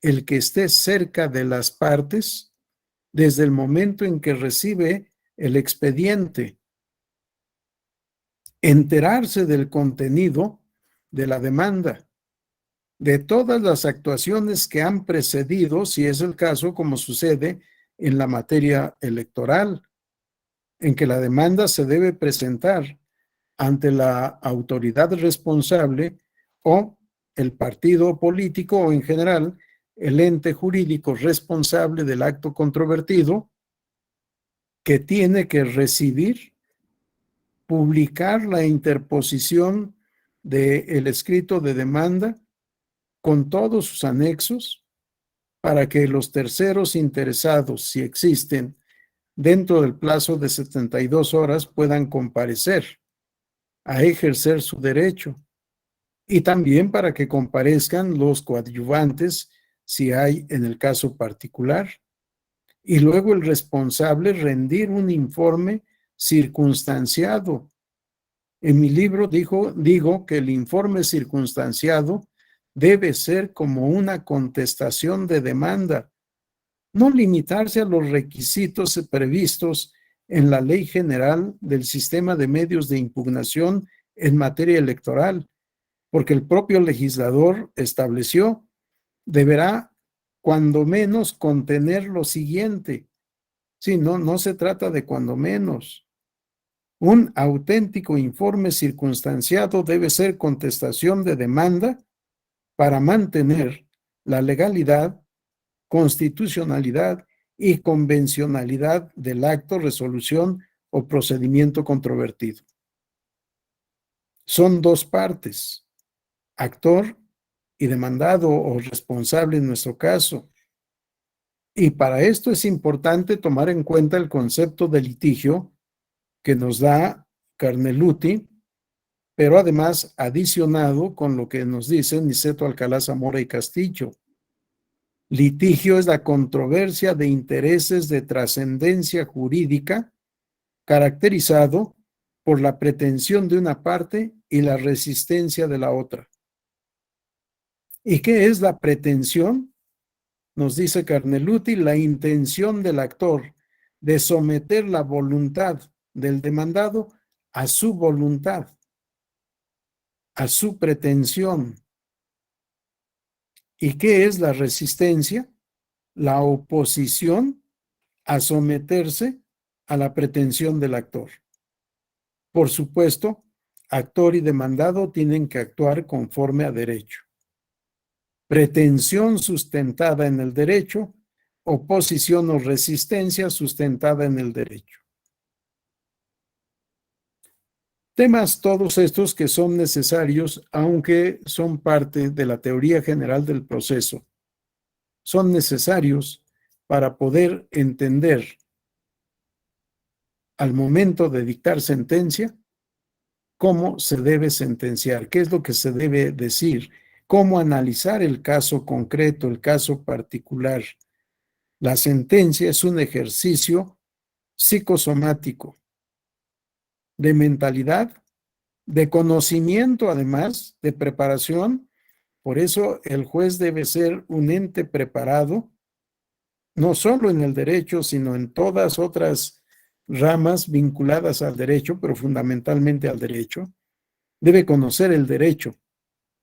el que esté cerca de las partes desde el momento en que recibe el expediente, enterarse del contenido de la demanda, de todas las actuaciones que han precedido, si es el caso, como sucede en la materia electoral, en que la demanda se debe presentar ante la autoridad responsable o el partido político o en general el ente jurídico responsable del acto controvertido, que tiene que recibir, publicar la interposición del escrito de demanda con todos sus anexos para que los terceros interesados, si existen, dentro del plazo de 72 horas puedan comparecer a ejercer su derecho, y también para que comparezcan los coadyuvantes si hay en el caso particular, y luego el responsable rendir un informe circunstanciado. En mi libro digo que el informe circunstanciado debe ser como una contestación de demanda, no limitarse a los requisitos previstos en la Ley General del Sistema de Medios de Impugnación en materia electoral, porque el propio legislador estableció, deberá cuando menos contener lo siguiente. Sí, no se trata de cuando menos. Un auténtico informe circunstanciado debe ser contestación de demanda para mantener la legalidad, constitucionalidad y convencionalidad del acto, resolución o procedimiento controvertido. Son dos partes, actor y demandado o responsable en nuestro caso. Y para esto es importante tomar en cuenta el concepto de litigio que nos da Carneluti, pero además adicionado con lo que nos dice Niceto Alcalá Zamora y Castillo. Litigio es la controversia de intereses de trascendencia jurídica caracterizado por la pretensión de una parte y la resistencia de la otra. ¿Y qué es la pretensión? Nos dice Carneluti, la intención del actor de someter la voluntad del demandado a su voluntad, a su pretensión. ¿Y qué es la resistencia? La oposición a someterse a la pretensión del actor. Por supuesto, actor y demandado tienen que actuar conforme a derecho. Pretensión sustentada en el derecho, oposición o resistencia sustentada en el derecho. Temas todos estos que son necesarios, aunque son parte de la teoría general del proceso, son necesarios para poder entender al momento de dictar sentencia cómo se debe sentenciar, qué es lo que se debe decir, cómo analizar el caso concreto, el caso particular. La sentencia es un ejercicio psicosomático, de mentalidad, de conocimiento además, de preparación. Por eso el juez debe ser un ente preparado, no solo en el derecho, sino en todas otras ramas vinculadas al derecho, pero fundamentalmente al derecho. Debe conocer el derecho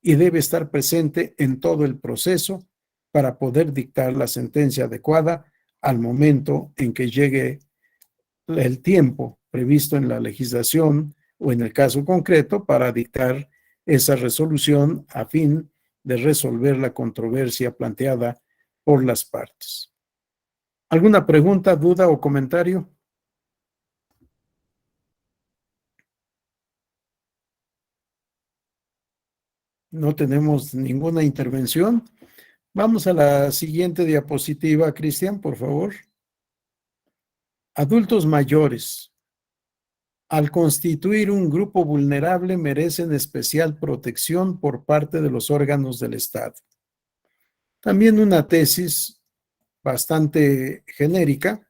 y debe estar presente en todo el proceso para poder dictar la sentencia adecuada al momento en que llegue el tiempo previsto en la legislación o en el caso concreto para dictar esa resolución a fin de resolver la controversia planteada por las partes. ¿Alguna pregunta, duda o comentario? No tenemos ninguna intervención. Vamos a la siguiente diapositiva, Cristian, por favor. Adultos mayores, al constituir un grupo vulnerable, merecen especial protección por parte de los órganos del Estado. También una tesis bastante genérica,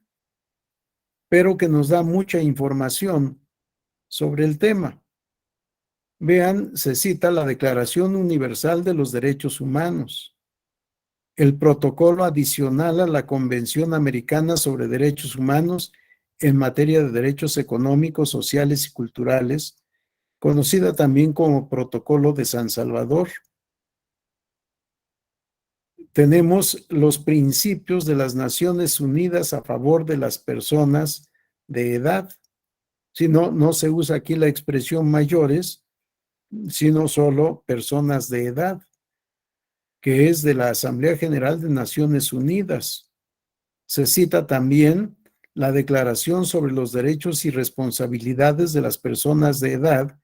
pero que nos da mucha información sobre el tema. Vean, se cita la Declaración Universal de los Derechos Humanos, el protocolo adicional a la Convención Americana sobre Derechos Humanos en materia de derechos económicos, sociales y culturales, conocida también como Protocolo de San Salvador. Tenemos los principios de las Naciones Unidas a favor de las personas de edad. Si no, no se usa aquí la expresión mayores, sino solo personas de edad, que es de la Asamblea General de Naciones Unidas. Se cita también la Declaración sobre los Derechos y Responsabilidades de las Personas de Edad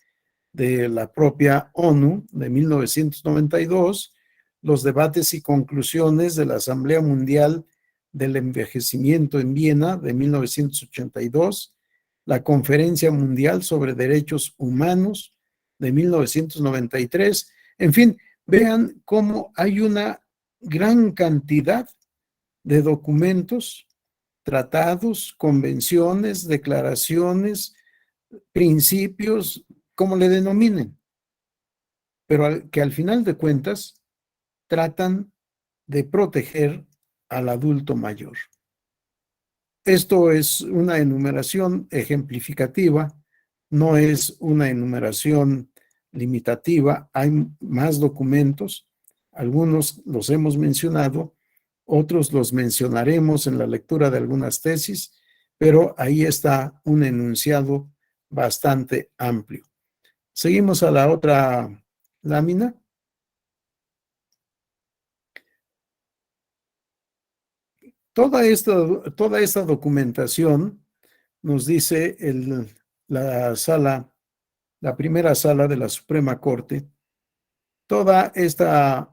de la propia ONU de 1992, los debates y conclusiones de la Asamblea Mundial del Envejecimiento en Viena de 1982, la Conferencia Mundial sobre Derechos Humanos de 1993, en fin, vean cómo hay una gran cantidad de documentos, tratados, convenciones, declaraciones, principios, como le denominen, pero que al final de cuentas tratan de proteger al adulto mayor. Esto es una enumeración ejemplificativa, no es una enumeración limitativa, hay más documentos, algunos los hemos mencionado, otros los mencionaremos en la lectura de algunas tesis, pero ahí está un enunciado bastante amplio. Seguimos a la otra lámina. Toda esta documentación nos dice la primera sala de la Suprema Corte, toda esta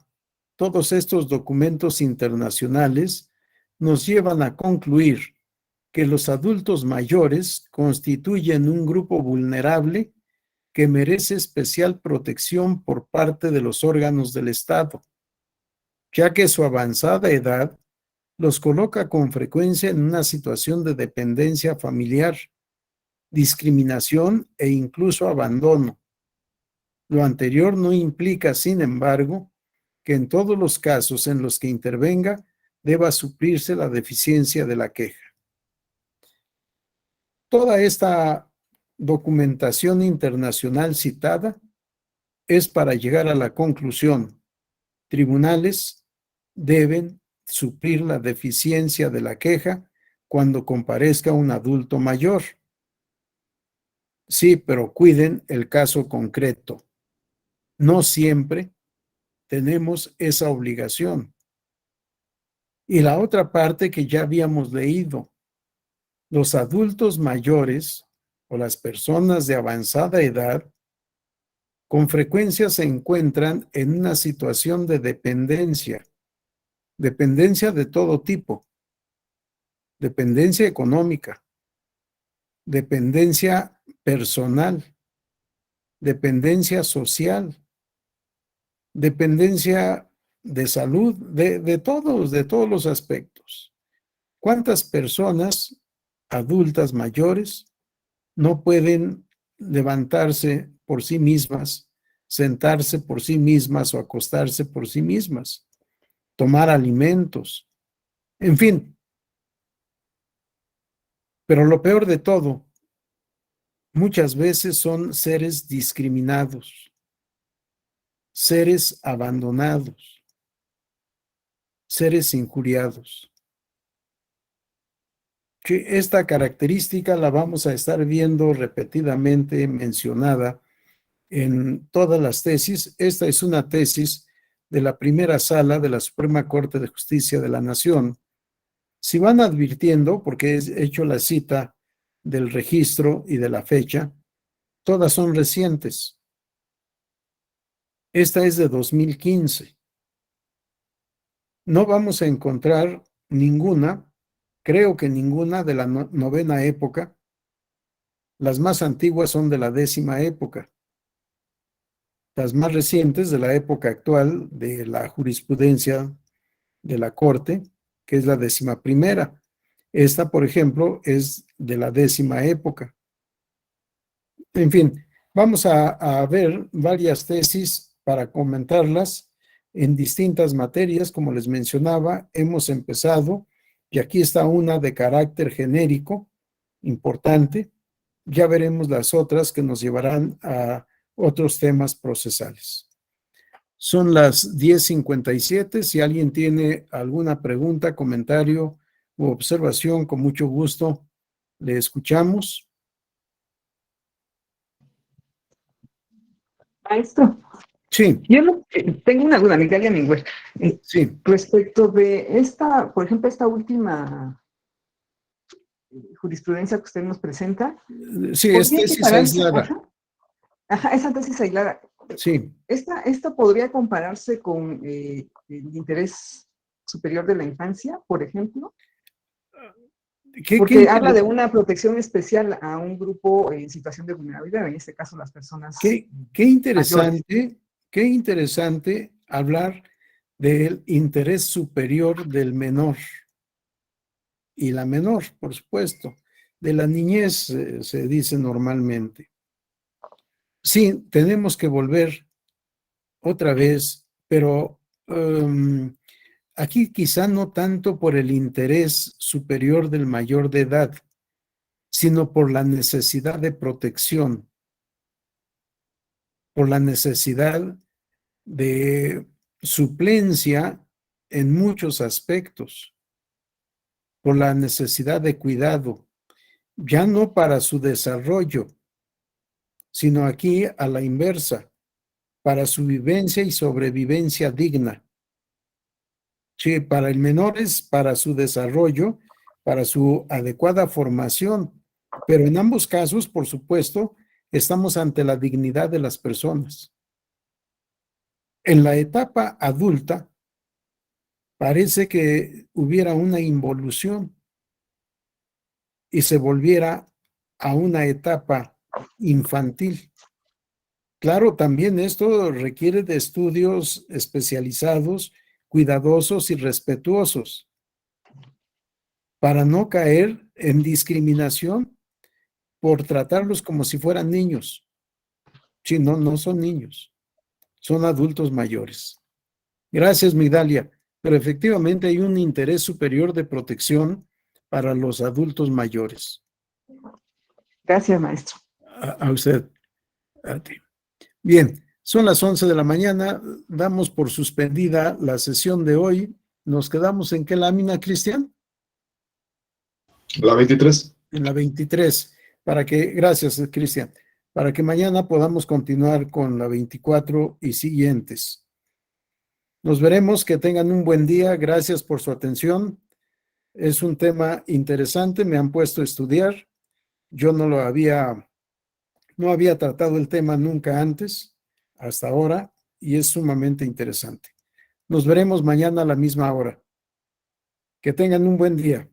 todos estos documentos internacionales nos llevan a concluir que los adultos mayores constituyen un grupo vulnerable que merece especial protección por parte de los órganos del Estado, ya que su avanzada edad los coloca con frecuencia en una situación de dependencia familiar, discriminación e incluso abandono. Lo anterior no implica, sin embargo, que en todos los casos en los que intervenga deba suplirse la deficiencia de la queja. Toda esta documentación internacional citada es para llegar a la conclusión: tribunales deben suplir la deficiencia de la queja cuando comparezca un adulto mayor. Sí, pero cuiden el caso concreto. No siempre tenemos esa obligación. Y la otra parte que ya habíamos leído: los adultos mayores o las personas de avanzada edad con frecuencia se encuentran en una situación de dependencia de todo tipo: dependencia económica, dependencia personal, dependencia social, dependencia de salud, de todos los aspectos. ¿Cuántas personas adultas mayores no pueden levantarse por sí mismas, sentarse por sí mismas o acostarse por sí mismas, tomar alimentos, en fin? Pero lo peor de todo, muchas veces son seres discriminados, seres abandonados, seres injuriados. Que esta característica la vamos a estar viendo repetidamente mencionada en todas las tesis. Esta es una tesis de la primera sala de la Suprema Corte de Justicia de la Nación. Si van advirtiendo, porque he hecho la cita del registro y de la fecha, todas son recientes. Esta es de 2015. No vamos a encontrar ninguna, creo que ninguna, de la novena época. Las más antiguas son de la 10ª época. Las más recientes de la época actual de la jurisprudencia de la Corte, que es la 11ª. Esta, por ejemplo, es de la 10ª época. En fin, vamos a ver varias tesis para comentarlas en distintas materias. Como les mencionaba, hemos empezado, y aquí está una de carácter genérico, importante. Ya veremos las otras que nos llevarán a otros temas procesales. Son las 10:57. Si alguien tiene alguna pregunta, comentario u observación, con mucho gusto le escuchamos. Maestro, Sí, tengo una duda, Migdalia Mingüer, sí. respecto de esta, por ejemplo, esta última jurisprudencia que usted nos presenta. Sí, es ¿podría tesis equipararse? aislada. Ajá, esa tesis aislada. Sí. ¿Esta podría compararse con el interés superior de la infancia, por ejemplo? Porque habla de una protección especial a un grupo en situación de vulnerabilidad, en este caso las personas mayores. Qué interesante hablar del interés superior del menor y la menor, por supuesto. De la niñez se dice normalmente. Sí, tenemos que volver otra vez, pero aquí quizá no tanto por el interés superior del mayor de edad, sino por la necesidad de protección, por la necesidad de suplencia en muchos aspectos, por la necesidad de cuidado, ya no para su desarrollo, sino aquí a la inversa, para su vivencia y sobrevivencia digna. Sí, para el menor es para su desarrollo, para su adecuada formación, pero en ambos casos, por supuesto, estamos ante la dignidad de las personas. En la etapa adulta, parece que hubiera una involución y se volviera a una etapa infantil. Claro, también esto requiere de estudios especializados, cuidadosos y respetuosos para no caer en discriminación por tratarlos como si fueran niños. Sí, no, no son niños, son adultos mayores. Gracias, Migdalia, pero efectivamente hay un interés superior de protección para los adultos mayores. Gracias, maestro. A usted. A ti. Bien, son las 11 de la mañana, damos por suspendida la sesión de hoy. ¿Nos quedamos en qué lámina, Cristian? La 23. En la 23. Gracias, Cristian, para que mañana podamos continuar con la 24 y siguientes. Nos veremos, que tengan un buen día, gracias por su atención. Es un tema interesante, me han puesto a estudiar. Yo no había tratado el tema nunca antes, hasta ahora, y es sumamente interesante. Nos veremos mañana a la misma hora. Que tengan un buen día.